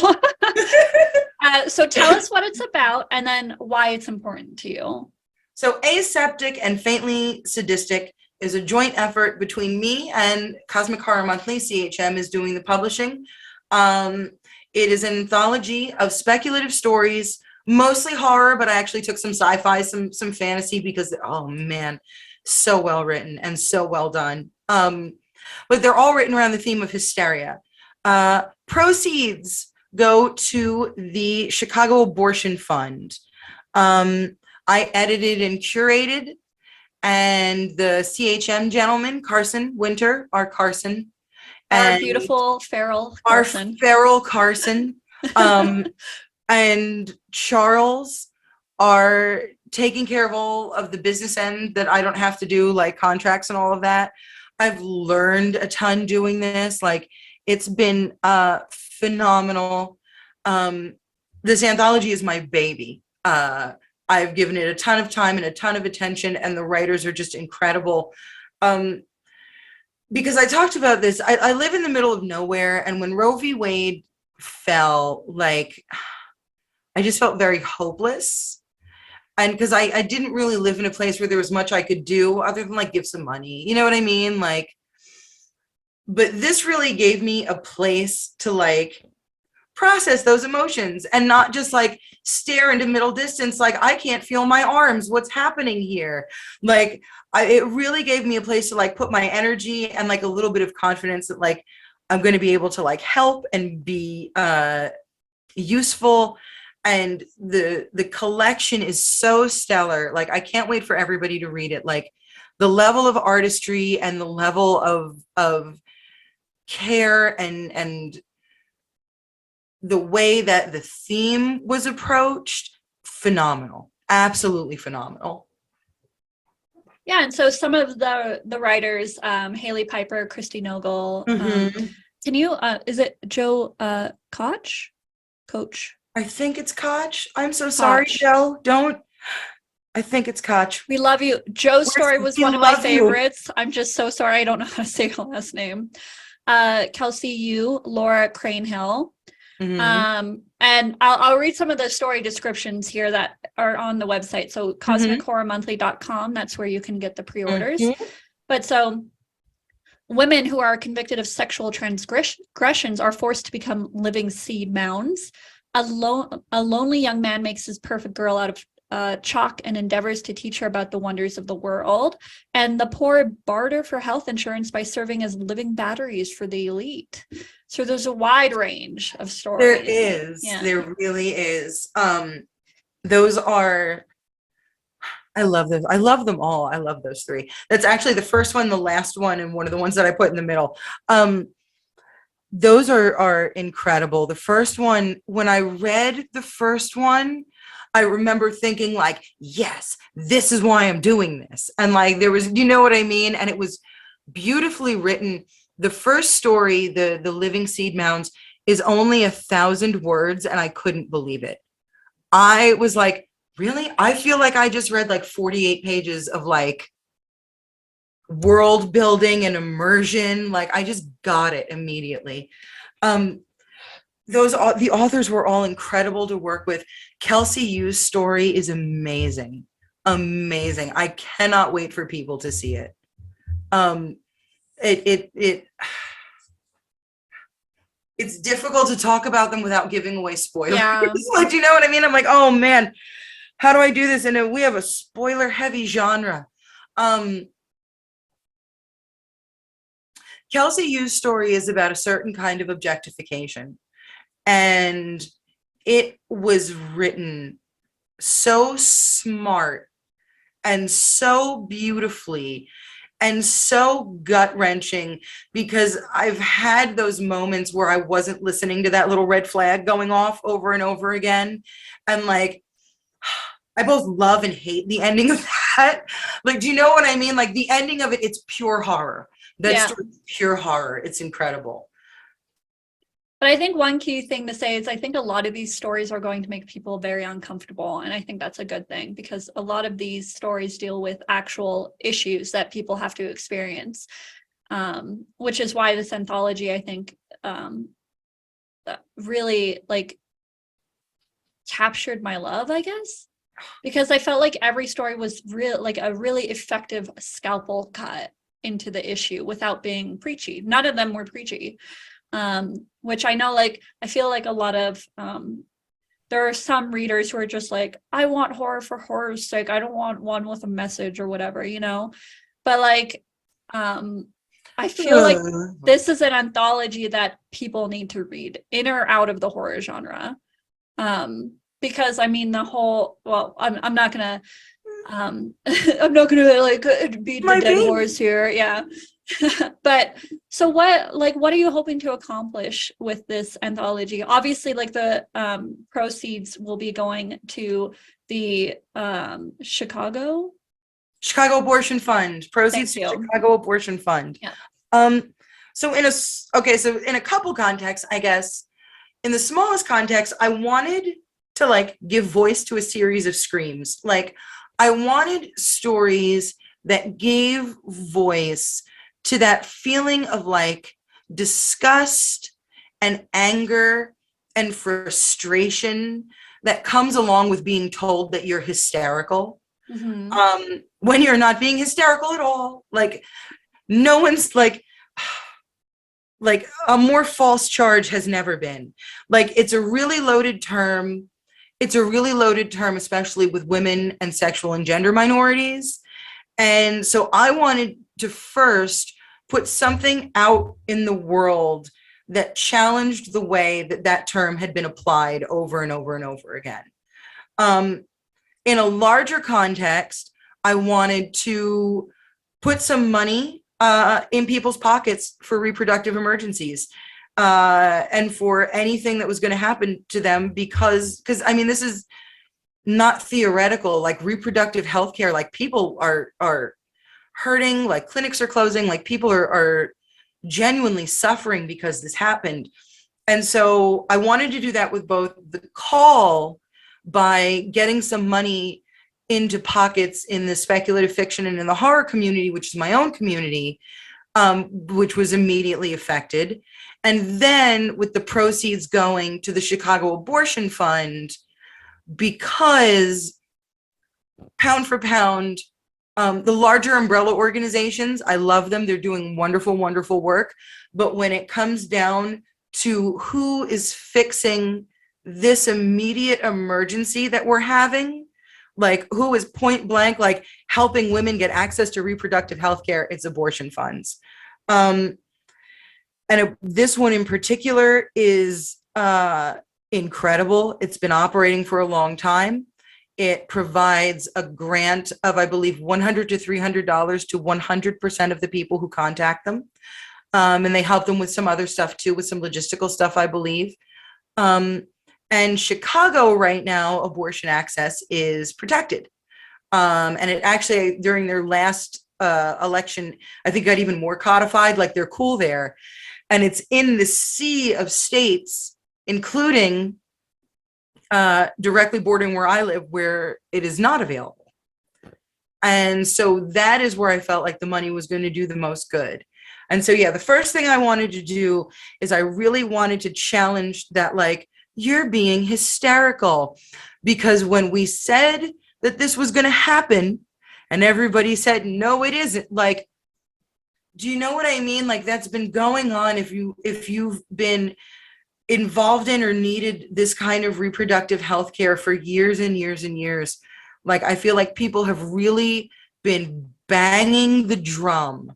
So tell us what it's about and then why it's important to you. So Aseptic and Faintly Sadistic is a joint effort between me and Cosmic Horror Monthly. CHM is doing the publishing. It is an anthology of speculative stories, mostly horror, but I actually took some sci-fi, some fantasy, because, oh man, so well written and so well done. But they're all written around the theme of hysteria. Proceeds go to the Chicago Abortion Fund. I edited and curated, and the CHM gentleman, Carson Winter, our Carson, Our and beautiful feral our Carson. feral Carson, and Charles are taking care of all of the business end that I don't have to do, like contracts and all of that. I've learned a ton doing this. Like, it's been phenomenal. This anthology is my baby. I've given it a ton of time and a ton of attention, and the writers are just incredible. Because I talked about this, I live in the middle of nowhere, and when Roe v. Wade fell, like, I just felt very hopeless. And because I didn't really live in a place where there was much I could do other than, like, give some money. You know what I mean? Like, but this really gave me a place to, like, process those emotions and not just, like, stare into middle distance, like, I can't feel my arms, what's happening here? Like, it really gave me a place to, like, put my energy and, like, a little bit of confidence that, like, I'm going to be able to, like, help and be useful. And the collection is so stellar. Like, I can't wait for everybody to read it. Like, the level of artistry and the level of care and the way that the theme was approached, phenomenal, absolutely phenomenal. Yeah, and so some of the writers, Haley Piper, Christy Nogle, can you is it Joe Koch? Coach? I think it's Koch. I'm so sorry, Koch. Joe. Don't. I think it's Koch. We love you. Joe's story was We one of my love you. favorites. I'm just so sorry I don't know how to say her last name. Kelsey Yu, Laura Cranehill. And I'll read some of the story descriptions here that are on the website. So cosmichorrormonthly.com, that's where you can get the pre-orders. But so women who are convicted of sexual transgressions are forced to become living seed mounds. A lonely young man makes his perfect girl out of chalk and endeavors to teach her about the wonders of the world. And the poor barter for health insurance by serving as living batteries for the elite. So there's a wide range of stories. There is. Yeah. There really is. Those are, I love those. I love them all. I love those three. That's actually the first one, the last one, and one of the ones that I put in the middle. Those are incredible. The first one, when I read the first one, I remember thinking, like, yes, this is why I'm doing this. And, like, there was, you know what I mean? And it was beautifully written. The first story, the Living Seed Mounds, is only 1,000 words, and I couldn't believe it. I was like, really? I feel like I just read like 48 pages of, like, world building and immersion. Like, I just got it immediately. The authors were all incredible to work with. Kelsey Yu's story is amazing. Amazing. I cannot wait for people to see it. It's difficult to talk about them without giving away spoilers. Yeah. Like, you know what I mean? I'm like, oh man, how do I do this? And we have a spoiler heavy genre. Kelsey Yu's story is about a certain kind of objectification. And it was written so smart and so beautifully. and so gut-wrenching, because I've had those moments where I wasn't listening to that little red flag going off over and over again. And like, I both love and hate the ending of that. Like, do you know what I mean? Like the ending of it, it's pure horror. That's pure horror. It's incredible. But I think one key thing to say is I think a lot of these stories are going to make people very uncomfortable. And I think that's a good thing, because a lot of these stories deal with actual issues that people have to experience, which is why this anthology, I think, really like captured my love, I guess, because I felt like every story was like a really effective scalpel cut into the issue without being preachy. None of them were preachy. Which I know, like, I feel like a lot of, there are some readers who are just like, I want horror for horror's sake. I don't want one with a message or whatever, you know? But like, I feel like this is an anthology that people need to read in or out of the horror genre. Because I mean, the whole, well, I'm not gonna, I'm not gonna like beat the dead horse here. Yeah. But so what are you hoping to accomplish with this anthology? Obviously, like the proceeds will be going to the Chicago Abortion Fund. Proceeds to Chicago Abortion Fund. Yeah. So in a couple contexts, I guess, in the smallest context, I wanted to like give voice to a series of screams. Like I wanted stories that gave voice to that feeling of like disgust and anger and frustration that comes along with being told that you're hysterical. Mm-hmm. When you're not being hysterical at all. Like no one's like a more false charge has never been. Like it's a really loaded term. It's a really loaded term, especially with women and sexual and gender minorities. And so I wanted to first put something out in the world that challenged the way that that term had been applied over and over and over again. In a larger context, I wanted to put some money in people's pockets for reproductive emergencies and for anything that was going to happen to them, because I mean, this is not theoretical. Like reproductive healthcare, like people are hurting, like clinics are closing, like people are genuinely suffering because this happened. And so I wanted to do that with both the call by getting some money into pockets in the speculative fiction and in the horror community, which is my own community, which was immediately affected. And then with the proceeds going to the Chicago Abortion Fund, because pound for pound, the larger umbrella organizations, I love them. They're doing wonderful, wonderful work. But when it comes down to who is fixing this immediate emergency that we're having, like who is point blank, like helping women get access to reproductive health care, it's abortion funds. This one in particular is incredible. It's been operating for a long time. It provides a grant of, I believe, $100 to $300 to 100% of the people who contact them. And they help them with some other stuff too, with some logistical stuff, I believe. And Chicago right now, abortion access is protected. And it actually, during their last election, I think got even more codified, like they're cool there. And it's in the sea of states, including directly bordering where I live, where it is not available. And so that is where I felt like the money was going to do the most good. And so, yeah, the first thing I wanted to do is I really wanted to challenge that, like, you're being hysterical. Because when we said that this was going to happen and everybody said, no, it isn't, like, do you know what I mean? Like, that's been going on. If you've been involved in or needed this kind of reproductive health care for years and years and years, like, I feel like people have really been banging the drum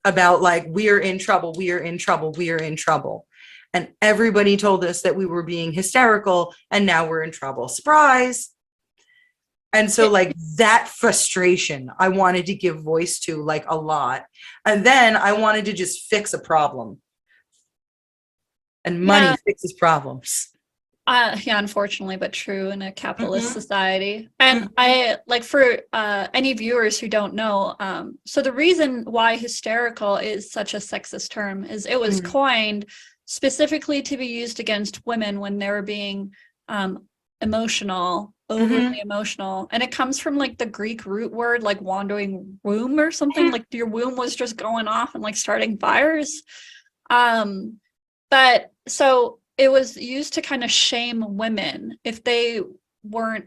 about, like, we are in trouble, we are in trouble, we are in trouble. And everybody told us that we were being hysterical, and now we're in trouble. Surprise. And so like that frustration I wanted to give voice to like a lot. And then I wanted to just fix a problem. And money fixes problems. Yeah, unfortunately, but true in a capitalist Mhm. society. And I like for any viewers who don't know, so the reason why hysterical is such a sexist term is it was coined specifically to be used against women when they were being emotional, overly emotional. And it comes from like the Greek root word, like wandering womb or something, like your womb was just going off and like starting fires. But so it was used to kind of shame women if they weren't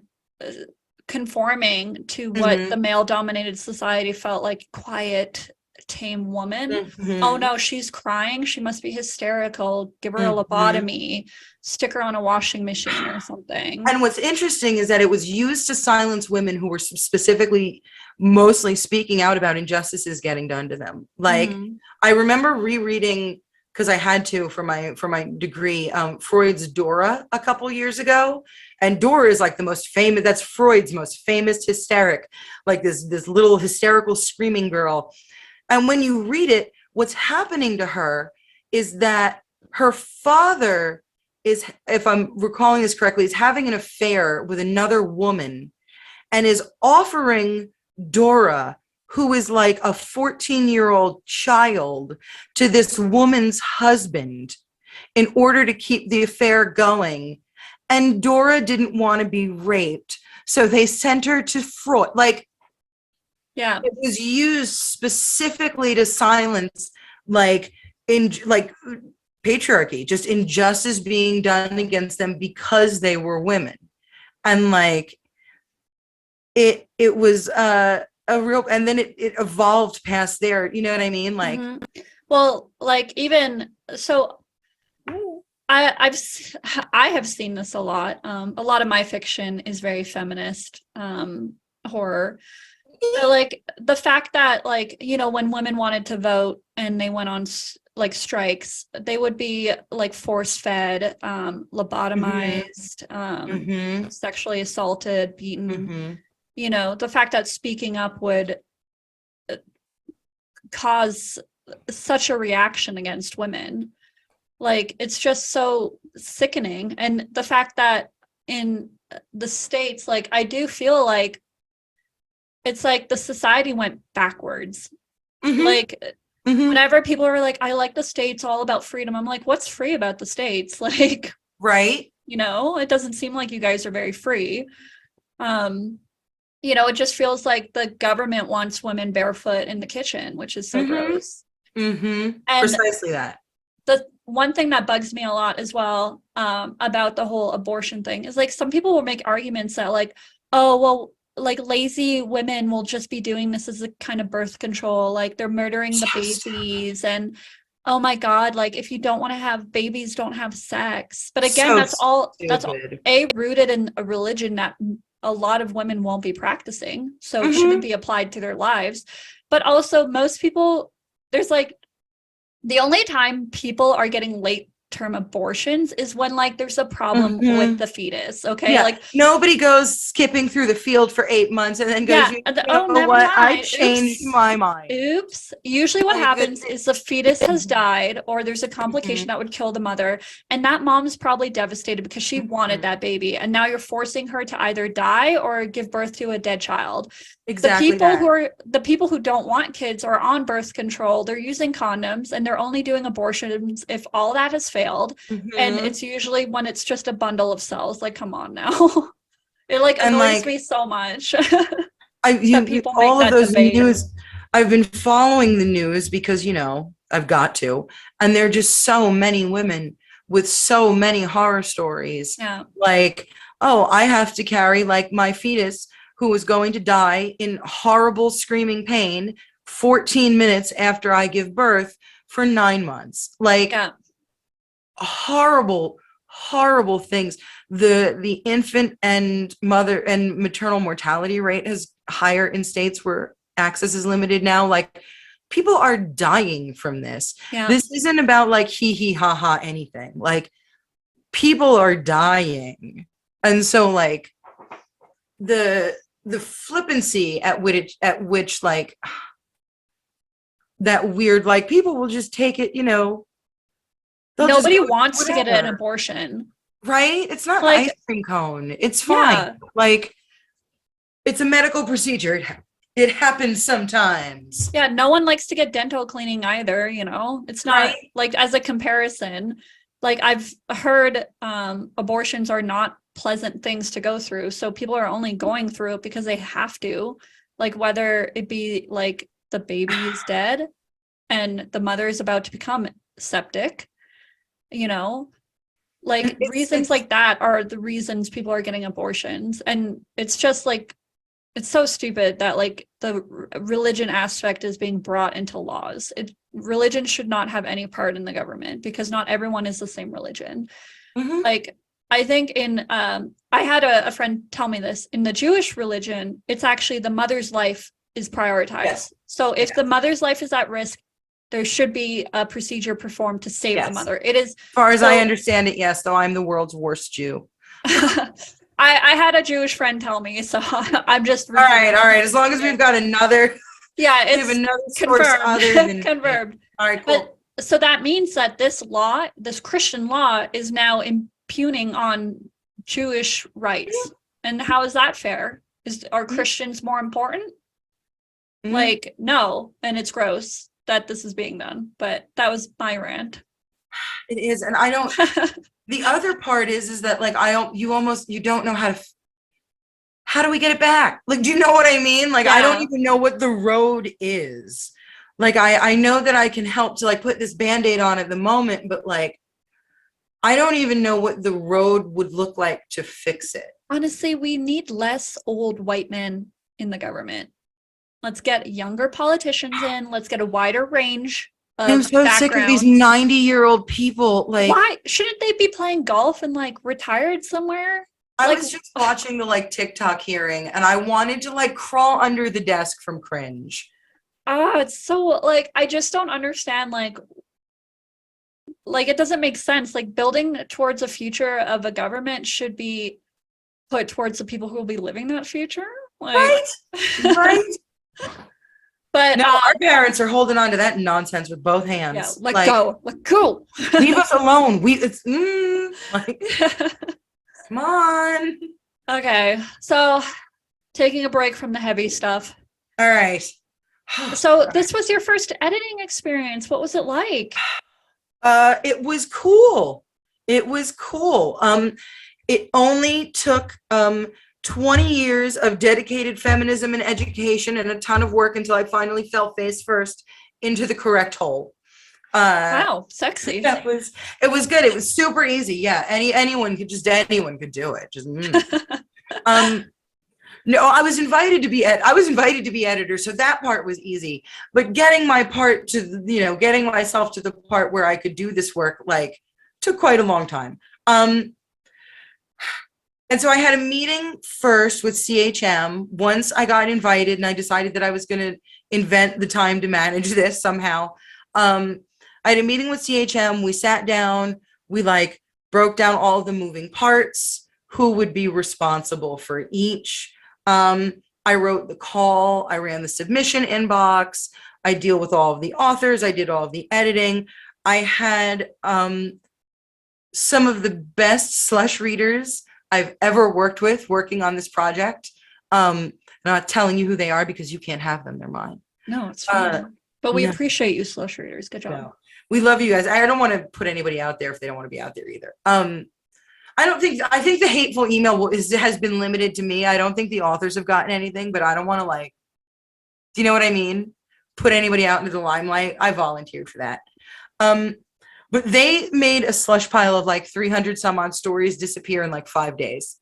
conforming to what the male dominated society felt like quiet, tame woman. Oh no, she's crying. She must be hysterical. Give her a lobotomy, stick her on a washing machine or something. And what's interesting is that it was used to silence women who were specifically mostly speaking out about injustices getting done to them. Like I remember rereading, because I had to for my degree, Freud's Dora a couple years ago. And Dora is like the most famous, that's Freud's most famous hysteric, like this little hysterical screaming girl. And when you read it, what's happening to her is that her father is, if I'm recalling this correctly, is having an affair with another woman and is offering Dora, who is like a 14-year-old child, to this woman's husband in order to keep the affair going. And Dora didn't want to be raped, so they sent her to Freud. Like, yeah, it was used specifically to silence like patriarchy, just injustice being done against them because they were women. And like it was a real, and then it evolved past there, you know what I mean? Like well, like even so I have seen this a lot. A lot of my fiction is very feminist horror. So, like the fact that like, you know, when women wanted to vote and they went on like strikes, they would be like force fed, lobotomized, sexually assaulted, beaten. You know, the fact that speaking up would cause such a reaction against women, like it's just so sickening. And the fact that in the States, like I do feel like it's like the society went backwards. Like whenever people are like, I like the States, all about freedom, I'm like, what's free about the States? Like, right, you know, it doesn't seem like you guys are very free. You know, it just feels like the government wants women barefoot in the kitchen, which is so gross. And precisely that. The one thing that bugs me a lot as well, about the whole abortion thing is like some people will make arguments that like, oh well, like lazy women will just be doing this as a kind of birth control, like they're murdering the babies, and oh my god, like if you don't want to have babies, don't have sex. But again, that's all rooted in a religion that a lot of women won't be practicing, so it shouldn't be applied to their lives. But also most people, there's like the only time people are getting late term abortions is when like there's a problem with the fetus. Okay, yeah, like nobody goes skipping through the field for 8 months and then goes, oh, never what, mind, I changed my mind. Oops. Usually what happens is the fetus has died or there's a complication that would kill the mother, and that mom's probably devastated because she wanted that baby, and now you're forcing her to either die or give birth to a dead child. Exactly. The people who don't want kids are on birth control, they're using condoms, and they're only doing abortions if all that has failed. And it's usually when it's just a bundle of cells. Like, come on now. It like annoys me so much. All of those news, I've been following the news because, you know, I've got to, and there are just so many women with so many horror stories. Yeah. Like, oh, I have to carry like my fetus who is going to die in horrible screaming pain 14 minutes after I give birth for 9 months. Like, horrible things. The infant and mother and maternal mortality rate is higher in states where access is limited now. Like, people are dying from this. This isn't about like hee ha ha anything. Like, people are dying. And so like the the flippancy at which like that weird, like people will just take it, they'll just Nobody go with wants to get an whatever. abortion. Right? It's not an Like, ice cream cone. It's yeah, fine. Like, it's a medical procedure. It happens sometimes. yeah, no one likes to get dental cleaning either, It's not Right? like, as a comparison, like I've heard abortions are not pleasant things to go through. So people are only going through it because they have to, like whether it be like the baby is dead and the mother is about to become septic, like reasons like that are the reasons people are getting abortions. And it's just like, it's so stupid that like the religion aspect is being brought into laws. Religion should not have any part in the government because not everyone is the same religion. Mhm. Like I think I had a friend tell me this, in the Jewish religion, it's actually the mother's life is prioritized. Yes. So if the mother's life is at risk, there should be a procedure performed to save the mother. It is, as far as I understand it, yes, though I'm the world's worst Jew. I had a Jewish friend tell me, so I'm just all right. As long as we've got another, yeah, it's another confirmed. other than Confirmed. All right, cool. But so that means that this Christian law, is now impugning on Jewish rights. And how is that fair? Are Christians more important? Like, no, and it's gross that this is being done. But that was my rant. It is, and I don't. The other part is that like you don't know how do we get it back? Like, do you know what I mean? Like, I don't even know what the road is. Like, I know that I can help to like put this Band-Aid on at the moment, but like, I don't even know what the road would look like to fix it. Honestly, we need less old white men in the government. Let's get younger politicians in. Let's get a wider range. I'm so sick of these 90-year-old people. Like, why shouldn't they be playing golf and like retired somewhere? I was just watching the like TikTok hearing and I wanted to like crawl under the desk from cringe. It's so like, I just don't understand. Like it doesn't make sense. Like building towards a future of a government should be put towards the people who will be living that future. Like, right. But no, our parents are holding on to that nonsense with both hands. Yeah, let go. Leave us alone. Like, come on. Okay, so taking a break from the heavy stuff. All right. So this was your first editing experience. What was it like? It was cool. It only took 20 years of dedicated feminism and education and a ton of work until I finally fell face first into the correct hole. Wow, sexy. It was good. It was super easy. Yeah, anyone could do it. Just no, I was invited to be editor, so that part was easy. But getting myself to the part where I could do this work like took quite a long time. And so I had a meeting first with CHM once I got invited and I decided that I was going to invent the time to manage this somehow. I had a meeting with CHM. We sat down, we like broke down all of the moving parts, who would be responsible for each. I wrote the call, I ran the submission inbox, I deal with all of the authors, I did all of the editing. I had some of the best slush readers I've ever worked with working on this project. I'm not telling you who they are because you can't have them. They're mine. No, it's fine. But we appreciate you, slush readers. Good job. No. We love you guys. I don't want to put anybody out there if they don't want to be out there either. I think the hateful email has been limited to me. I don't think the authors have gotten anything, but I don't want to like, do you know what I mean? Put anybody out into the limelight. I volunteered for that. But they made a slush pile of like 300 some odd stories disappear in like 5 days.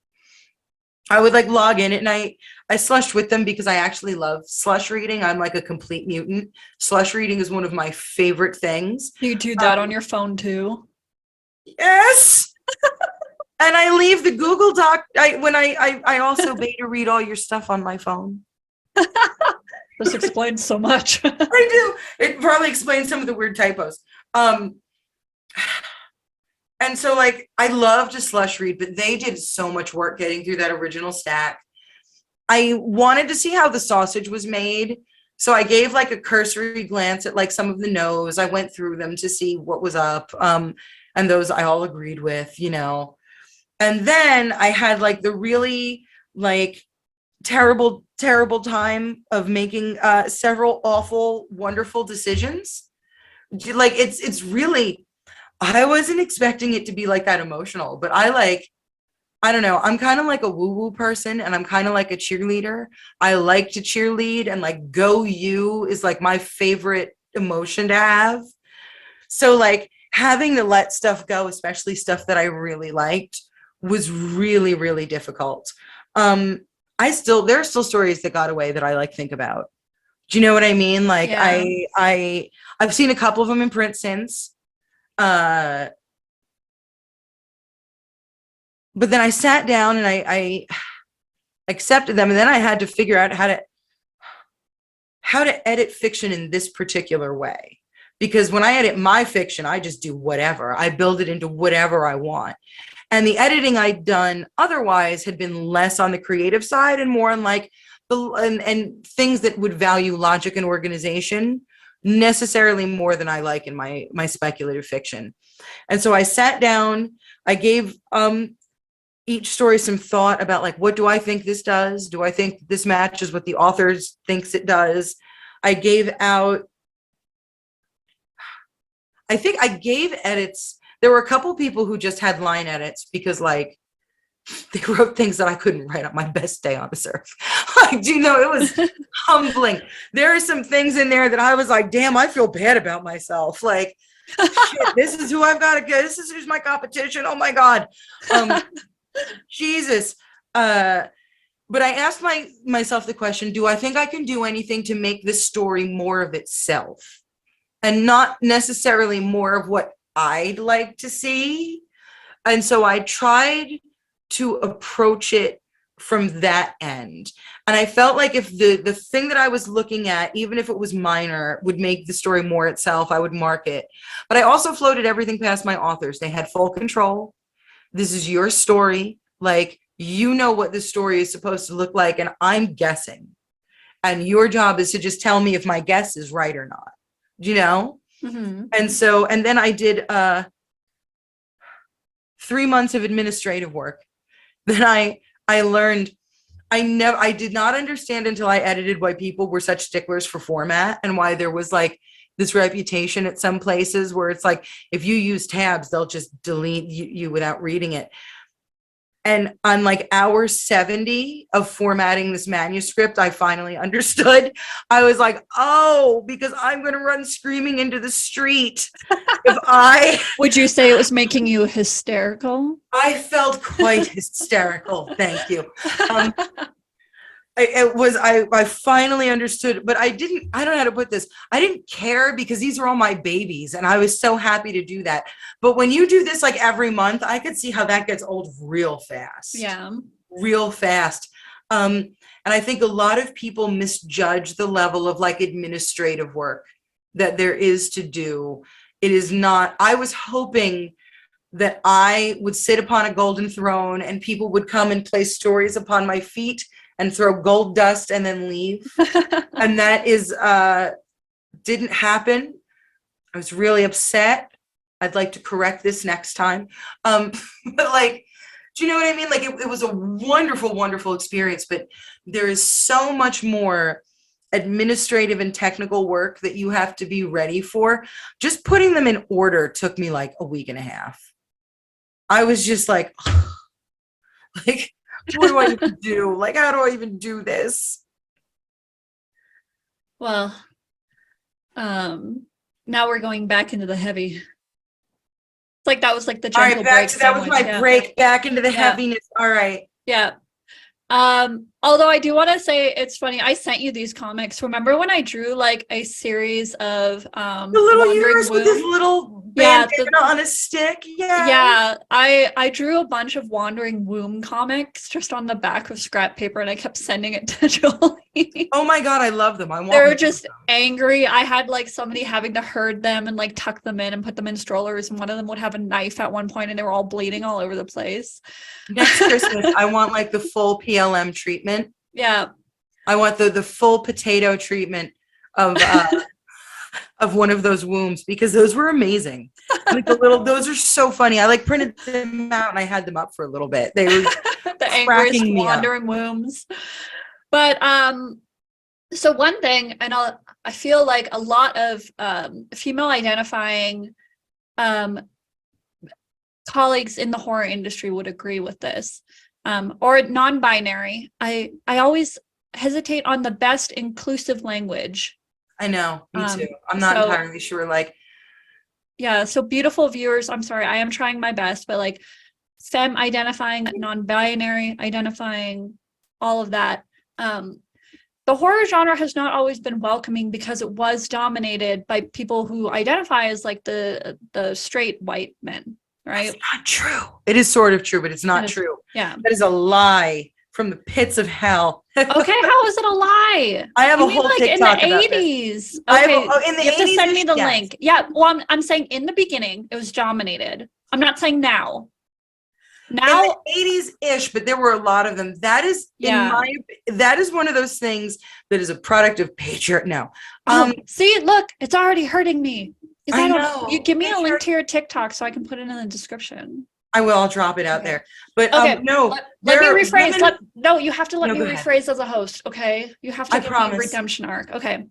I would like log in at night. I slushed with them because I actually love slush reading. I'm like a complete mutant. Slush reading is one of my favorite things. You do that on your phone too? Yes. And I leave the Google Doc. I also beta read all your stuff on my phone. This explains so much. I do. It probably explains some of the weird typos. And so like I love to slush read, but they did so much work getting through that original stack. I wanted to see how the sausage was made. So I gave like a cursory glance at like some of the no's. I went through them to see what was up. And those I all agreed with, you know. And then I had like the really like terrible time of making several awful, wonderful decisions. Like it's really, I wasn't expecting it to be like that emotional, but I don't know. I'm kind of like a woo-woo person, and I'm kind of like a cheerleader. I like to cheerlead, and like go you is like my favorite emotion to have. So like having to let stuff go, especially stuff that I really liked, was really, really difficult. There are still stories that got away that I like think about. Do you know what I mean? Like Yeah. I've seen a couple of them in print since. But then I sat down and I accepted them, and then I had to figure out how to edit fiction in this particular way. Because when I edit my fiction, I just do whatever. I build it into whatever I want. And the editing I'd done otherwise had been less on the creative side and more on like and things that would value logic and organization necessarily more than I like in my speculative fiction. And so I sat down, I gave each story some thought about like, what do I think this does? Do I think this matches what the author thinks it does? I think I gave edits. There were a couple people who just had line edits because like they wrote things that I couldn't write on my best day on this earth. Like, you know, it was humbling. There are some things in there that I was like, damn, I feel bad about myself. Like, shit, this is who I've got to get. This is who's my competition. Oh my God. Jesus. But I asked myself the question, do I think I can do anything to make this story more of itself and not necessarily more of what I'd like to see? And so I tried to approach it from that end. And I felt like if the thing that I was looking at, even if it was minor, would make the story more itself, I would mark it. But I also floated everything past my authors. They had full control. This is your story. Like, you know what the story is supposed to look like, and I'm guessing. And your job is to just tell me if my guess is right or not, you know? Mm-hmm. And then I did 3 months of administrative work. Then I learned, I did not understand until I edited why people were such sticklers for format and why there was like this reputation at some places where it's like, if you use tabs, they'll just delete you without reading it. And on like hour 70 of formatting this manuscript, I finally understood. I was like, oh, because I'm going to run screaming into the street. Would you say it was making you hysterical? I felt quite hysterical. Thank you. I finally understood, but I don't know how to put this. I didn't care because these are all my babies and I was so happy to do that. But when you do this like every month, I could see how that gets old real fast. Yeah. Real fast. And I think a lot of people misjudge the level of like administrative work that there is to do. It is not, I was hoping that I would sit upon a golden throne and people would come and place stories upon my feet and throw gold dust and then leave. And that didn't happen. I was really upset. I'd like to correct this next time. But like, do you know what I mean? Like it was a wonderful, wonderful experience, but there is so much more administrative and technical work that you have to be ready for. Just putting them in order took me like a week and a half. I was just like, like, what do I even do? Like, how do I even do this? Well, now we're going back into the heavy. Like that was like the gentle break. That was my break back into the heaviness. All right. Yeah. Although I do want to say it's funny, I sent you these comics. Remember when I drew like a series of the little universe with this little bandana on a stick? Yeah, I drew a bunch of Wandering Womb comics just on the back of scrap paper, and I kept sending it to Jolie. Oh my God, I love them. They're just angry. I had like somebody having to herd them and like tuck them in and put them in strollers, and one of them would have a knife at one point and they were all bleeding all over the place. Next Christmas, I want like the full PLM treatment. Yeah. I want the full potato treatment of of one of those wombs, because those were amazing. Like those are so funny. I like printed them out and I had them up for a little bit. They were The angriest cracking me up. wandering wombs. But so one thing, and I feel like a lot of female identifying colleagues in the horror industry would agree with this, or non-binary. I always hesitate on the best inclusive language. I know, me too. I'm not entirely sure. Like, yeah, so beautiful viewers, I'm sorry, I am trying my best, but like femme identifying, non-binary identifying, all of that. The horror genre has not always been welcoming because it was dominated by people who identify as like the straight white men, right? That's not true. It is sort of true, but it's not true. Yeah. That is a lie from the pits of hell. Okay, how is it a lie? I have You a mean whole like TikTok in the about 80s. this. Okay, in the you have to 80s, send me the yes. link. Yeah, well, I'm saying in the beginning it was dominated. I'm not saying now. Now, in the 80s-ish, but there were a lot of them. That is, that is one of those things that is a product of patriarchy. No. See, look, it's already hurting me. I know. You give me a link to your TikTok so I can put it in the description. I will. I'll drop it out there. But okay, no. Let me rephrase. No, you have to let me go ahead. rephrase as a host. Okay, you have to give me a redemption arc. Okay,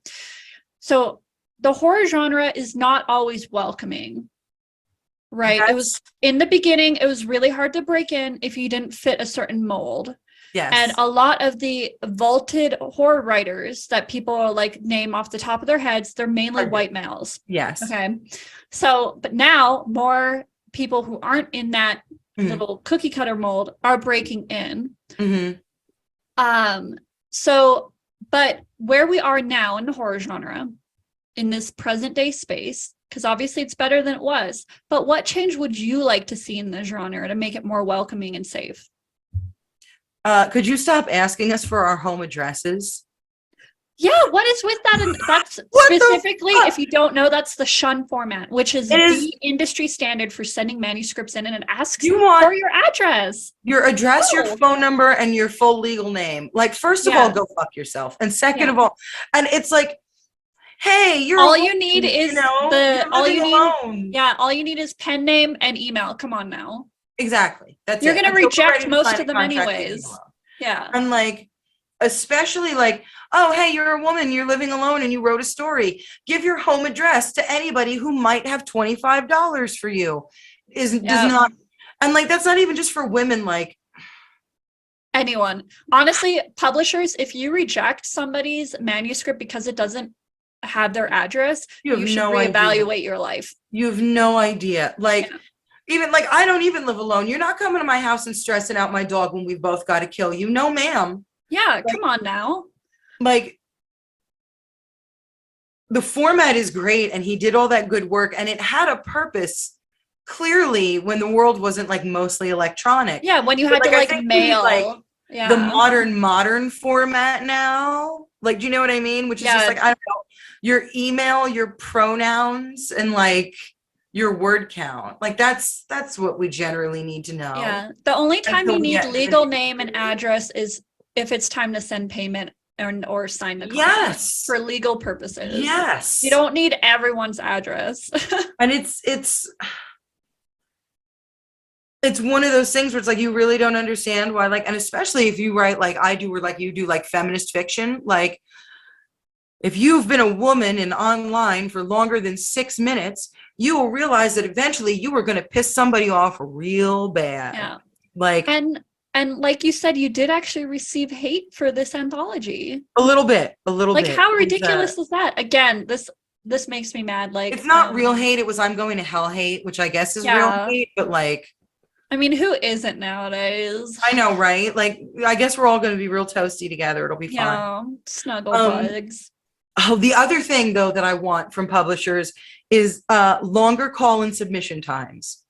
so the horror genre is not always welcoming. Right. It was in the beginning, it was really hard to break in if you didn't fit a certain mold. Yes. And a lot of the vaulted horror writers that people like name off the top of their heads, they're mainly white males. Yes. Okay. So, but now more people who aren't in that little cookie cutter mold are breaking in. So, but where we are now in the horror genre, in this present day space, because obviously it's better than it was, but what change would you like to see in the genre to make it more welcoming and safe? Could you stop asking us for our home addresses? Yeah, what is with that? And that's specifically, if you don't know, that's the shun format, which is the industry standard for sending manuscripts in, and it asks for your address. Your address, your phone number, and your full legal name. Like, first of all, go fuck yourself. And second of all, and it's like, hey, you're all you need is all you need is pen name and email. Come on now. Exactly. That's you're going to reject most of them anyways. Yeah. And like, especially like, oh, hey, you're a woman, you're living alone and you wrote a story. Give your home address to anybody who might have $25 for you. Does not, and like, that's not even just for women, like anyone. Honestly, publishers, if you reject somebody's manuscript because it doesn't have their address, you should reevaluate your life. You have no idea. Like, even like, I don't even live alone. You're not coming to my house and stressing out my dog when we've both got to kill you. No, ma'am. Yeah, like, come on now. Like, the format is great and he did all that good work and it had a purpose clearly when the world wasn't like mostly electronic. Yeah, when you had to like mail. Like, the modern format now. Like, do you know what I mean? Which is just like, I don't know, your email, your pronouns, and like your word count. Like that's what we generally need to know. Yeah. The only time you need legal name and address is if it's time to send payment or sign the contract for legal purposes. Yes. You don't need everyone's address. And it's one of those things where it's like, you really don't understand why, like, and especially if you write like I do, or like you do, like feminist fiction, like if you've been a woman in online for longer than 6 minutes, you will realize that eventually you are going to piss somebody off real bad. Yeah. Like, and like you said, you did actually receive hate for this anthology. A little bit. Like, how ridiculous is that? Again, this makes me mad. Like, it's not real hate. It was I'm going to hell hate, which I guess is real hate, but like, I mean, who isn't nowadays? I know, right? Like, I guess we're all going to be real toasty together. It'll be fun. Yeah, snuggle bugs. Oh, the other thing though that I want from publishers is longer call and submission times.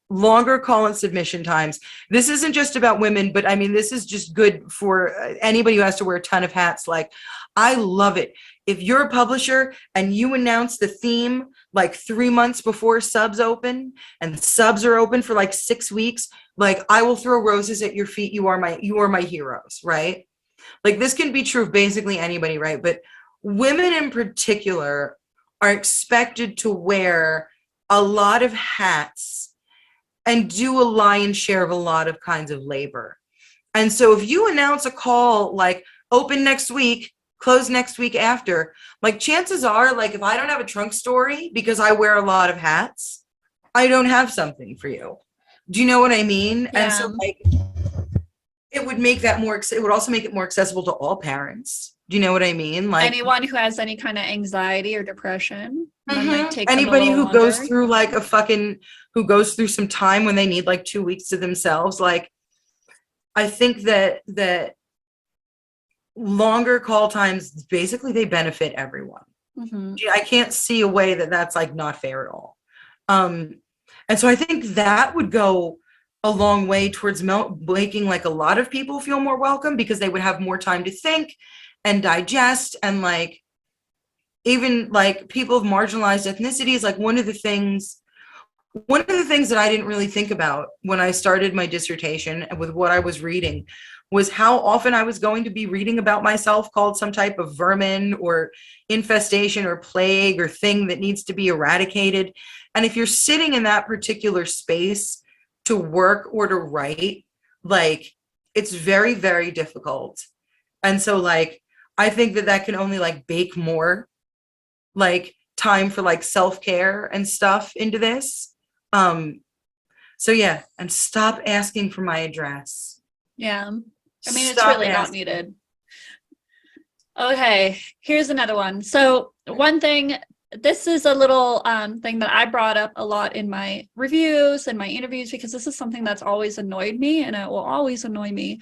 Longer call and submission times. This isn't just about women, but I mean, this is just good for anybody who has to wear a ton of hats. Like, I love it. If you're a publisher and you announce the theme like 3 months before subs open, and subs are open for like 6 weeks, like, I will throw roses at your feet. You are my heroes, right? like this can be true of basically anybody, right? But women in particular are expected to wear a lot of hats and do a lion's share of a lot of kinds of labor. And so if you announce a call like open next week, close next week after, like chances are, like if I don't have a trunk story because I wear a lot of hats, I don't have something for you. Do you know what I mean? Yeah. And so like it would make that more, it would also make it more accessible to all parents. Do you know what I mean? Like anyone who has any kind of anxiety or depression, that might take them a anybody little who goes longer. through like who goes through some time when they need like 2 weeks to themselves. Like I think that longer call times, basically they benefit everyone. I can't see a way that that's like not fair at all. And so I think that would go a long way towards making like a lot of people feel more welcome, because they would have more time to think and digest. And like even like people of marginalized ethnicities, like one of the things that I didn't really think about when I started my dissertation and with what I was reading was how often I was going to be reading about myself called some type of vermin or infestation or plague or thing that needs to be eradicated. And if you're sitting in that particular space to work or to write, like it's very, very difficult. And so like, I think that can only like bake more like time for like self-care and stuff into this. So yeah, and stop asking for my address. Yeah. I mean, it's Stop really not asking. needed. Okay, here's another one. So one thing, this is a little thing that I brought up a lot in my reviews and my interviews, because this is something that's always annoyed me and it will always annoy me.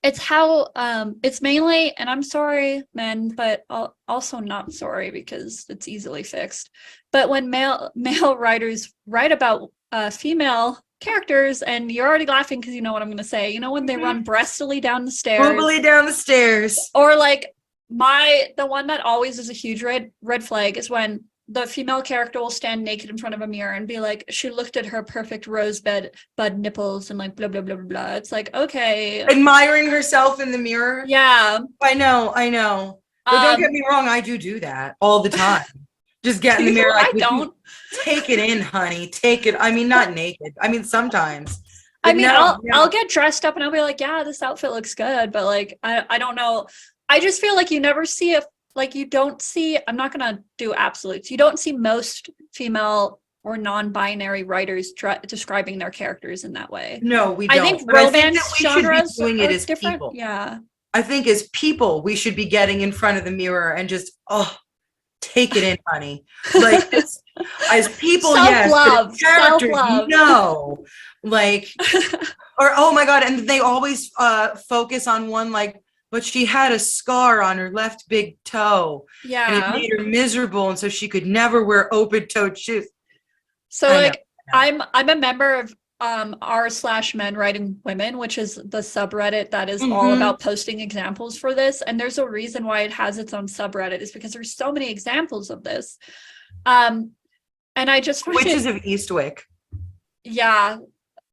It's how it's mainly, and I'm sorry, men, but also not sorry because it's easily fixed. But when male writers write about female characters, and you're already laughing because you know what I'm going to say. You know when they run breastily down the stairs, Boobily down the stairs, or like the one that always is a huge red flag is when the female character will stand naked in front of a mirror and be like, she looked at her perfect rosebud nipples and like blah blah blah blah blah. It's like, okay, admiring herself in the mirror. yeah, I know. But don't get me wrong, I do that all the time. Just get in the mirror. Like, I don't. Take it in, honey. Take it. I mean, not naked. I mean, sometimes. I mean, I'll get dressed up and I'll be like, yeah, this outfit looks good, but like, I don't know. I just feel like you never see you don't see, I'm not going to do absolutes. You don't see most female or non-binary writers describing their characters in that way. No, we don't. I think but romance I think that we genres should be doing are it as different. people. Yeah. I think as people, we should be getting in front of the mirror and just, take it in, honey. Like, as people, self-love, yes. Characters, self-love. no. Like, or, oh my God. And they always focus on one, like, but she had a scar on her left big toe. Yeah. And it made her miserable. And so she could never wear open-toed shoes. So like, I'm a member of r/men writing women, which is the subreddit that is all about posting examples for this. And there's a reason why it has its own subreddit, is because there's so many examples of this. And I just find Witches of Eastwick. Yeah,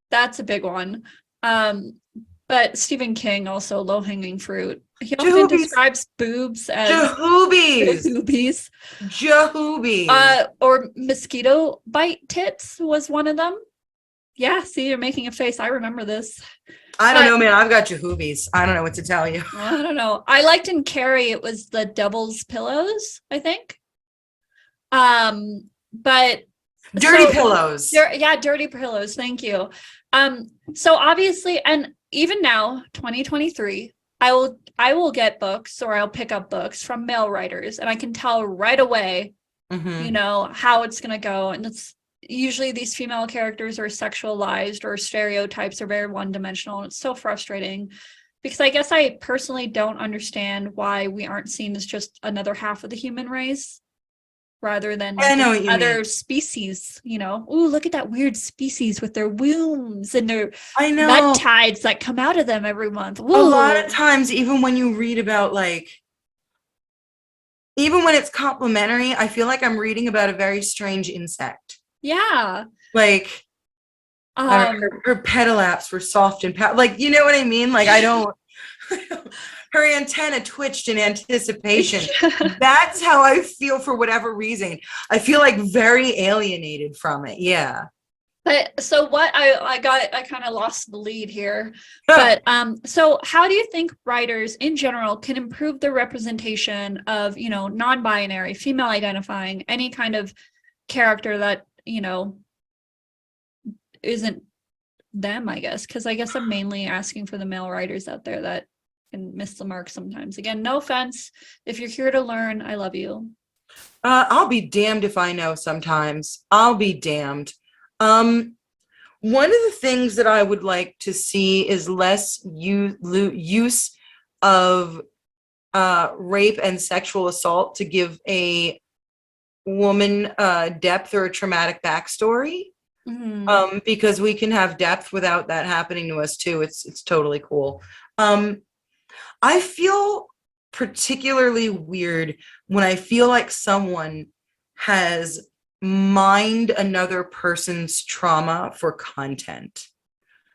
that's a big one. But Stephen King, also low-hanging fruit. He often describes boobs as jahoobies. Or mosquito bite tits was one of them. Yeah, see, you're making a face. I remember this. I don't know, man. I've got jahoobies. I don't know what to tell you. I don't know. I liked in Carrie, it was the devil's pillows, I think. But dirty pillows. Yeah, dirty pillows. Thank you. So obviously, and even now, 2023, I will get books, or I'll pick up books from male writers, and I can tell right away, you know, how it's gonna go. And it's usually these female characters are sexualized, or stereotypes are very one-dimensional, and it's so frustrating, because I guess I personally don't understand why we aren't seen as just another half of the human race, rather than other species, you know. Ooh, look at that weird species with their wombs and their nut tides that come out of them every month. Ooh. A lot of times, even when you read about, like, even when it's complimentary, I feel like I'm reading about a very strange insect. Yeah. Like, her pedal apps were soft and like, you know what I mean? Like, I don't. her antenna twitched in anticipation. That's how I feel for whatever reason. I feel like very alienated from it. Yeah. But so what I kind of lost the lead here. But so how do you think writers in general can improve the representation of, non-binary, female identifying, any kind of character that, isn't them, I guess, because I guess I'm mainly asking for the male writers out there that can miss the mark sometimes. Again, no offense. If you're here to learn, I love you. I'll be damned if I know sometimes. I'll be damned. One of the things that I would like to see is less use of rape and sexual assault to give a woman depth or a traumatic backstory. Mm-hmm. Because we can have depth without that happening to us too. It's totally cool. I feel particularly weird when I feel like someone has mined another person's trauma for content.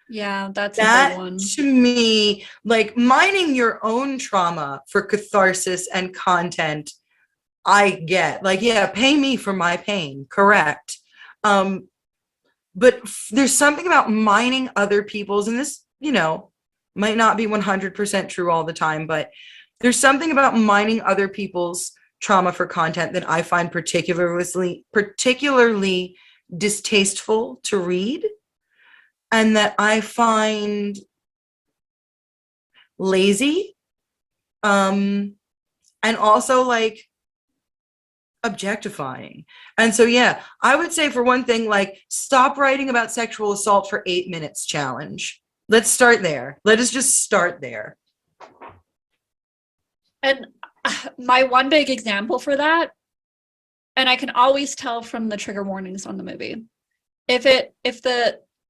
Yeah, that's a big one. To me, like mining your own trauma for catharsis and content, I get. Like, yeah, pay me for my pain, correct. But there's something about mining other people's, and this, might not be 100% true all the time, but there's something about mining other people's trauma for content that I find particularly distasteful to read, and that I find lazy, and also like objectifying. And so, yeah, I would say for one thing, like, stop writing about sexual assault for 8 minutes challenge. Let's start there. Let us just start there. And my one big example for that, and I can always tell from the trigger warnings on the movie,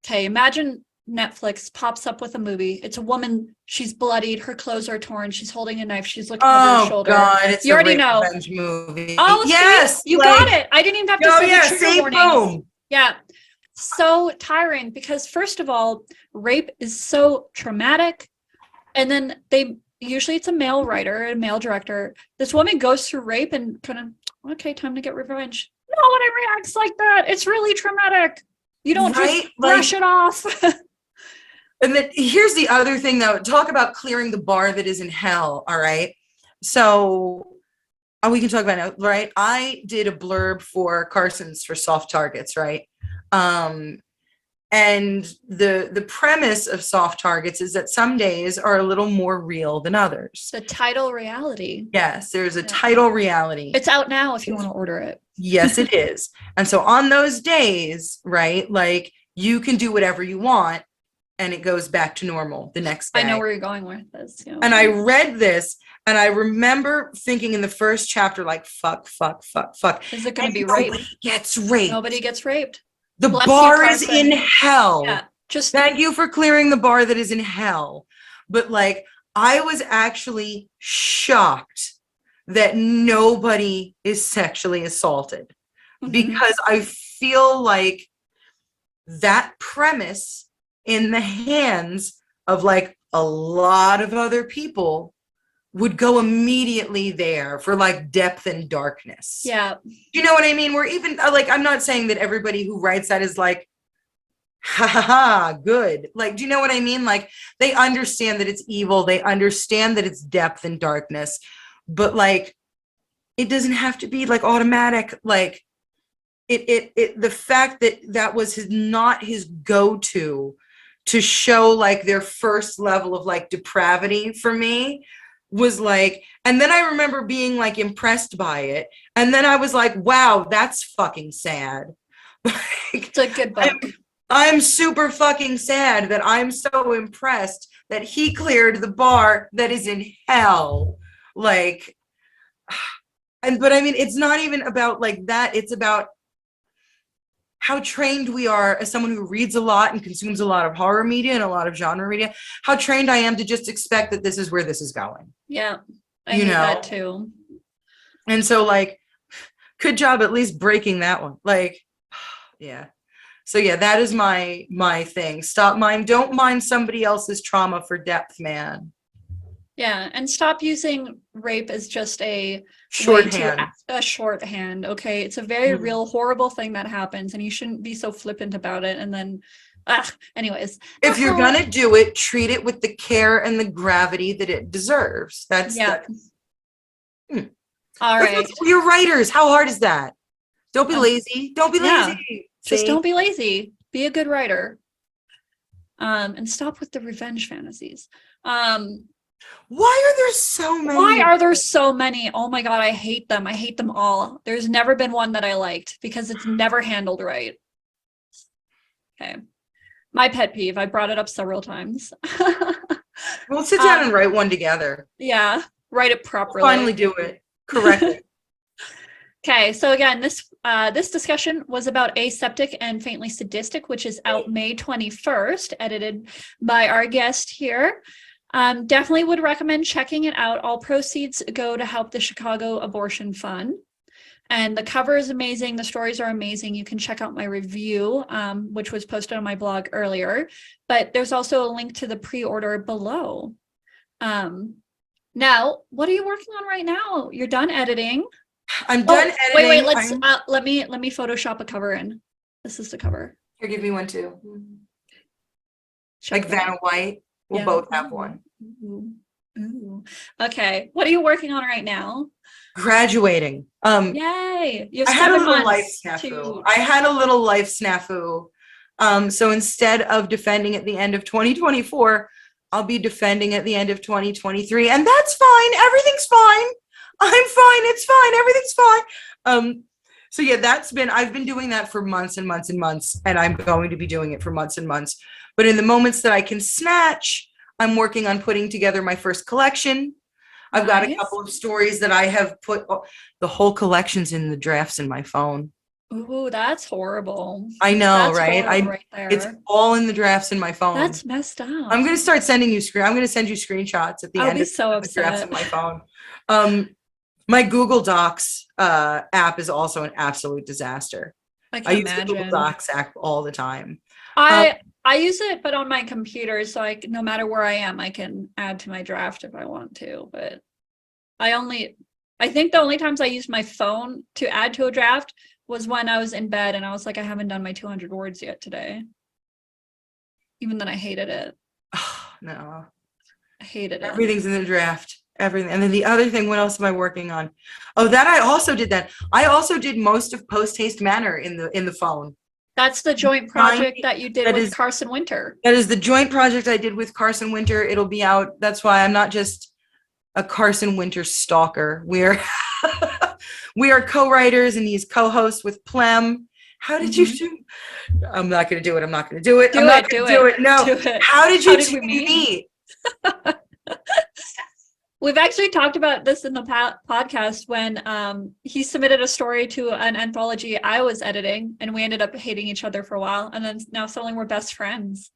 imagine Netflix pops up with a movie. It's a woman. She's bloodied. Her clothes are torn. She's holding a knife. She's looking over her shoulder. Oh God! It's you already rape know. Revenge movie. Oh yes, see? You got it. I didn't even have to say the trigger warnings. Boom. Yeah, so tiring because first of all, rape is so traumatic, and then usually it's a male writer, a male director. This woman goes through rape and kind of time to get revenge. No one reacts like that. It's really traumatic. You don't just brush it off. And then here's the other thing, though. Talk about clearing the bar that is in hell. All right. So we can talk about it, right? I did a blurb for Carson's for Soft Targets, right? And the premise of Soft Targets is that some days are a little more real than others. The title reality. Yes, there's a title reality. It's out now if you want to order it. Yes, it is. And so on those days, right, like you can do whatever you want and it goes back to normal the next day. I know where you're going with this. Yeah. And I read this and I remember thinking in the first chapter, like, fuck. Is it going to be rape? Nobody gets raped. Nobody gets raped. The bar is in hell. Yeah. Thank you for clearing the bar that is in hell. But like, I was actually shocked that nobody is sexually assaulted, because I feel like that premise in the hands of like a lot of other people would go immediately there for like depth and darkness. Yeah. You know what I mean? We're even like, I'm not saying that everybody who writes that is like, ha ha ha, good. Like, do you know what I mean? Like, they understand that it's evil. They understand that it's depth and darkness, but like, it doesn't have to be like automatic. Like the fact that that was not his go-to to show like their first level of like depravity for me was like, and then I remember being like impressed by it. And then I was like, wow, that's fucking sad. Like, it's a good book. I'm super fucking sad that I'm so impressed that he cleared the bar that is in hell. Like, but I mean, it's not even about like that. It's about how trained we are as someone who reads a lot and consumes a lot of horror media and a lot of genre media, how trained I am to just expect that this is where this is going. Yeah, I hate that too. And so like, good job at least breaking that one. Like, yeah. So yeah, that is my thing. Don't mind somebody else's trauma for depth, man. Yeah, and stop using rape as just a Shorthand. a shorthand. Okay, it's a very real horrible thing that happens, and you shouldn't be so flippant about it. And then, anyways, If you're gonna do it, treat it with the care and the gravity that it deserves. That's yeah. All right. You're writers. How hard is that? Don't be lazy. Don't be lazy. Just don't be lazy. Be a good writer. And stop with the revenge fantasies. Why are there so many? Why are there so many? Oh my God, I hate them. I hate them all. There's never been one that I liked because it's never handled right. Okay. My pet peeve. I brought it up several times. We'll sit down and write one together. Yeah, write it properly. We'll finally do it correctly. Okay, so again, this discussion was about Aseptic and Faintly Sadistic, which is out May 21st, edited by our guest here. Definitely would recommend checking it out. All proceeds go to help the Chicago Abortion Fund. And the cover is amazing. The stories are amazing. You can check out my review, which was posted on my blog earlier. But there's also a link to the pre-order below. Now, what are you working on right now? You're done editing. I'm done editing. Wait, let's let me Photoshop a cover in. This is the cover. Here, give me one too. Like Vanna White. We'll both have one. Ooh. Okay. What are you working on right now? Graduating. Yay. I had a little life snafu. So instead of defending at the end of 2024, I'll be defending at the end of 2023. And that's fine. Everything's fine. I'm fine. It's fine. Everything's fine. So yeah, I've been doing that for months and months and months, and I'm going to be doing it for months and months. But in the moments that I can snatch, I'm working on putting together my first collection. I've got a couple of stories that I have put, the whole collection's in the drafts in my phone. Ooh, that's horrible. I know, That's right? It's all in the drafts in my phone. That's messed up. I'm going to start sending you I'm going to send you screenshots at the end of the drafts in my phone. My Google Docs app is also an absolute disaster. I use the Google Docs app all the time. I use it, but on my computer, so no matter where I am, I can add to my draft if I want to. But I think the only times I used my phone to add to a draft was when I was in bed and I was like, I haven't done my 200 words yet today. Even then I hated it. Oh, no. I hated it. Everything's in the draft. Everything. And then the other thing, what else am I working on? Oh, that I also did that. I also did most of Post Haste Manor in the phone. That's the joint project that you did with Carson Winter. That is the joint project I did with Carson Winter. It'll be out. That's why I'm not just a Carson Winter stalker. We are co-writers and he's co-host with PLM. How did you do? I'm not going to do it. I'm not going to do it. I'm not going to do it. No. How did you meet? We've actually talked about this in the podcast when he submitted a story to an anthology I was editing, and we ended up hating each other for a while, and then now suddenly we're best friends.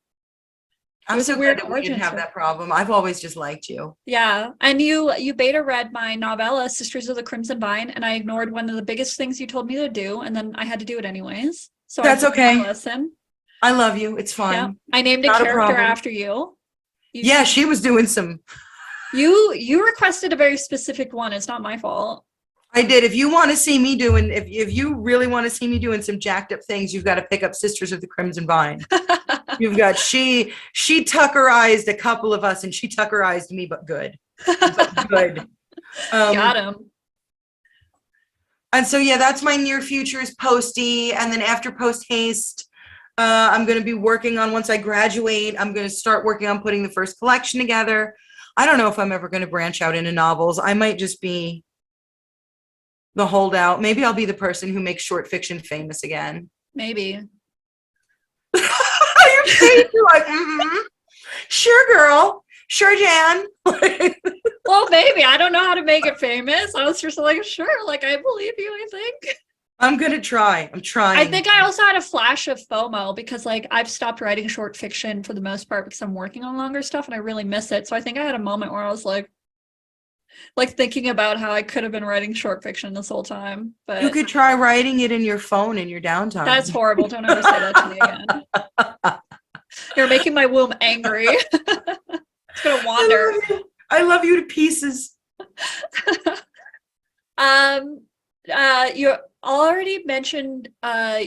I'm so glad that we didn't have that problem. I've always just liked you. Yeah, and you beta read my novella, Sisters of the Crimson Vine, and I ignored one of the biggest things you told me to do, and then I had to do it anyways. So that's okay. Listen, I love you. It's fine. Yeah. I named a character after you. Yeah, she was doing some. You requested a very specific one. It's not my fault. I did. If you want to see me doing, if you really want to see me doing some jacked up things, you've got to pick up Sisters of the Crimson Vine. You've got she tuckerized a couple of us, and she tuckerized me, but good. Good. Got him. And so yeah, that's my near future is Posty, and then after Post Haste, I'm going to be working on, once I graduate, I'm going to start working on putting the first collection together. I don't know if I'm ever going to branch out into novels. I might just be the holdout. Maybe I'll be the person who makes short fiction famous again. Maybe. You're like, sure, girl. Sure, Jan. Well, maybe. I don't know how to make it famous. I was just like, sure. Like, I believe you, I think. I'm going to try. I'm trying. I think I also had a flash of FOMO because like I've stopped writing short fiction for the most part because I'm working on longer stuff and I really miss it. So I think I had a moment where I was like thinking about how I could have been writing short fiction this whole time. But you could try writing it in your phone in your downtime. That's horrible. Don't ever say that to me again. You're making my womb angry. It's going to wander. I love you to pieces. You already mentioned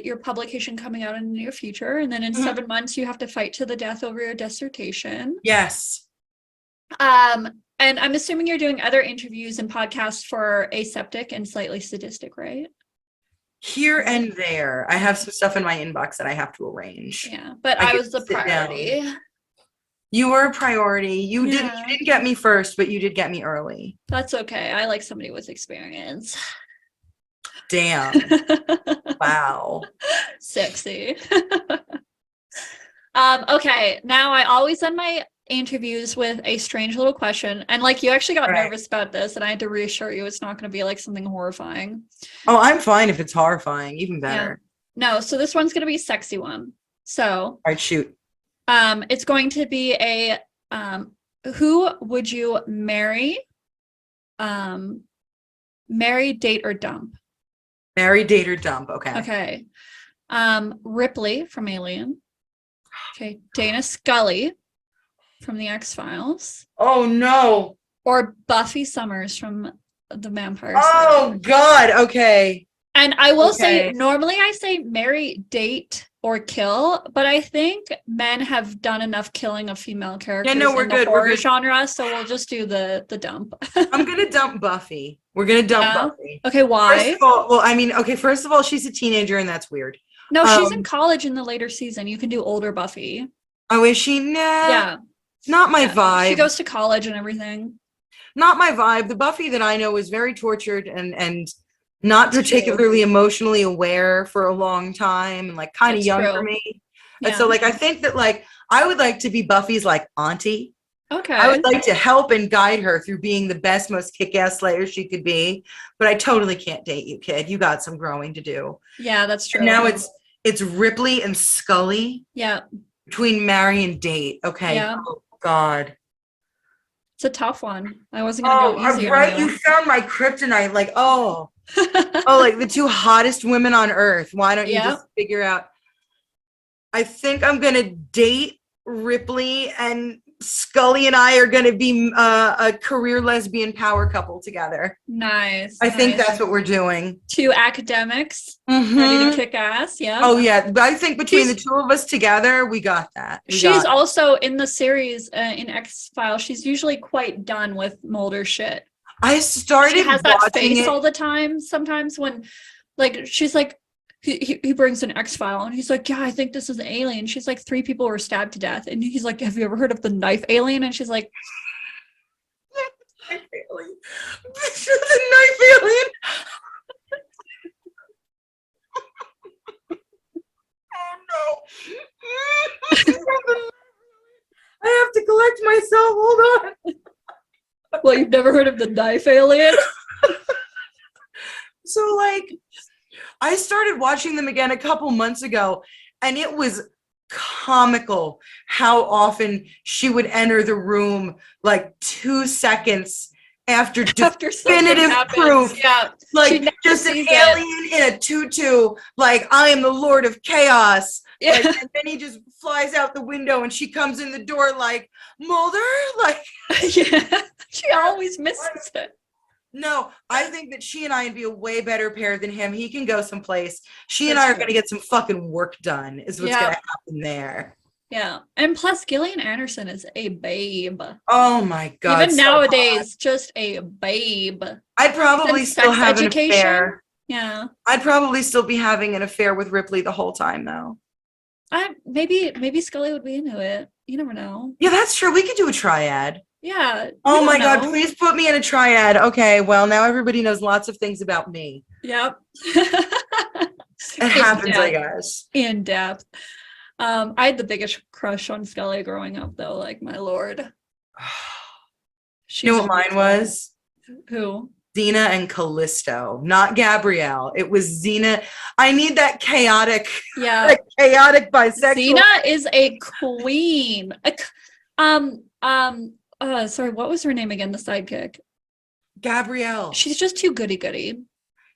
your publication coming out in the near future, and then in 7 months you have to fight to the death over your dissertation. Yes. And I'm assuming you're doing other interviews and podcasts for Aseptic and Slightly Sadistic, right? Here and there. I have some stuff in my inbox that I have to arrange. Yeah, but I was the priority. You were a priority. You didn't get me first, but you did get me early. That's okay. I like somebody with experience. Damn. Wow. Sexy. Okay, now I always end my interviews with a strange little question, and like you actually got nervous about this, and I had to reassure you it's not going to be like something horrifying. Oh, I'm fine if it's horrifying, even better. No, so this one's going to be a sexy one. So all right, shoot. It's going to be a who would you marry, date, or dump? Marry, date, or dump. Okay. Ripley from Alien. Okay, Dana Scully from the X-Files. Oh no. Or Buffy Summers from the Vampire Slayer. God, okay. And I will say, normally I say marry, date, or kill, but I think men have done enough killing of female characters in the horror genre, so we'll just do the dump. I'm gonna dump Buffy. We're gonna dump Buffy. Okay, why? First of all, she's a teenager, and that's weird. No, she's in college in the later season. You can do older Buffy. Oh, is she? Nah. Yeah. Not my vibe. She goes to college and everything. Not my vibe. The Buffy that I know is very tortured and not particularly emotionally aware for a long time, and like kind of young for me. Yeah. And so like I think that like I would like to be Buffy's like auntie. Okay. I would like to help and guide her through being the best, most kick-ass Slayer she could be. But I totally can't date you, kid. You got some growing to do. Yeah, that's true. And now it's Ripley and Scully. Yeah. Between marry and date. Okay. Yeah. Oh God. It's a tough one. I wasn't gonna go easy. Right. You found my kryptonite. Like, like the two hottest women on earth. Why don't you just figure out? I think I'm gonna date Ripley, and Scully and I are gonna be a career lesbian power couple together. Nice. I think that's what we're doing. Two academics ready to kick ass. Yeah. Oh yeah. I think between the two of us together, we got that. She's also in the series in X-Files. She's usually quite done with Mulder shit. I started. She has that face all the time. Sometimes when, like, she's like, he brings an X-File and he's like, yeah, I think this is an alien. She's like, 3 people were stabbed to death, and he's like, have you ever heard of the knife alien? And she's like, knife alien. The knife alien. Oh no. I have to collect myself. Hold on. Well, you've never heard of the knife alien? So like I started watching them again a couple months ago, and it was comical how often she would enter the room like 2 seconds after definitive proof. Yeah. Like just an alien in a tutu, like I am the Lord of Chaos. Yeah. Like, and then he just flies out the window and she comes in the door like, Mulder? Like yeah. She always misses it. No, I think that she and I would be a way better pair than him. He can go someplace. She and I are going to get some fucking work done is what's going to happen there. Yeah. And plus Gillian Anderson is a babe. Oh my God. Even nowadays, just a babe. I'd probably still have an affair. Yeah. I'd probably still be having an affair with Ripley the whole time though. Maybe Scully would be into it. You never know. Yeah, that's true. We could do a triad. Yeah. Oh my God, please put me in a triad. Okay, well, now everybody knows lots of things about me. Yep. It happens, I guess. In depth. I had the biggest crush on Scully growing up, though. Like, my lord. You know what mine was? Who? Xena and Callisto, not Gabrielle. It was Xena. I need that chaotic, chaotic bisexual. Xena is a queen. Sorry, what was her name again? The sidekick. Gabrielle. She's just too goody-goody.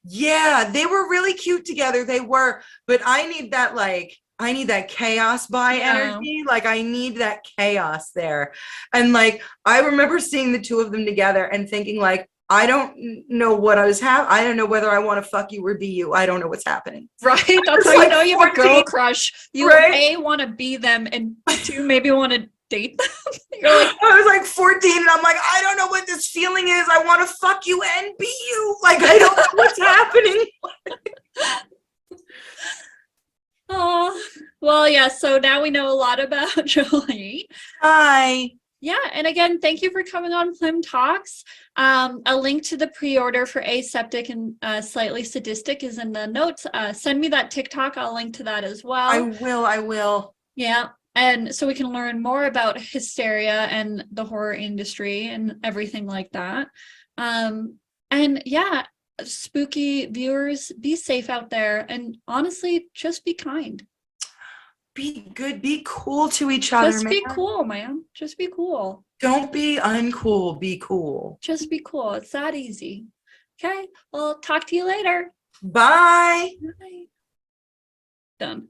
Yeah, they were really cute together. They were, but I need that like I need that chaos by Yeah. energy. Like I need that chaos there. And like I remember seeing the two of them together and thinking like, I don't know what I don't know whether I want to fuck you or be you. I don't know what's happening. Right? That's was how you like know you have a girl 14, crush. You right? A, want to be them, and two, maybe want to date them. You're like, I was like 14 and I'm like, I don't know what this feeling is. I want to fuck you and be you. Like, I don't know what's happening. oh, well, yeah. So now we know a lot about Jolie. Hi. Yeah, and again, thank you for coming on Plim Talks. A link to the pre-order for Aseptic and Slightly Sadistic is in the notes. Send me that TikTok. I'll link to that as well. I will. Yeah, and so we can learn more about hysteria and the horror industry and everything like that. And yeah, spooky viewers, be safe out there, and honestly, just be kind. Be good, be cool to each other, Just man. be cool, man. Just be cool. Don't be uncool, be cool. Just be cool. It's that easy. Okay, well, talk to you later. Bye. Bye. Done.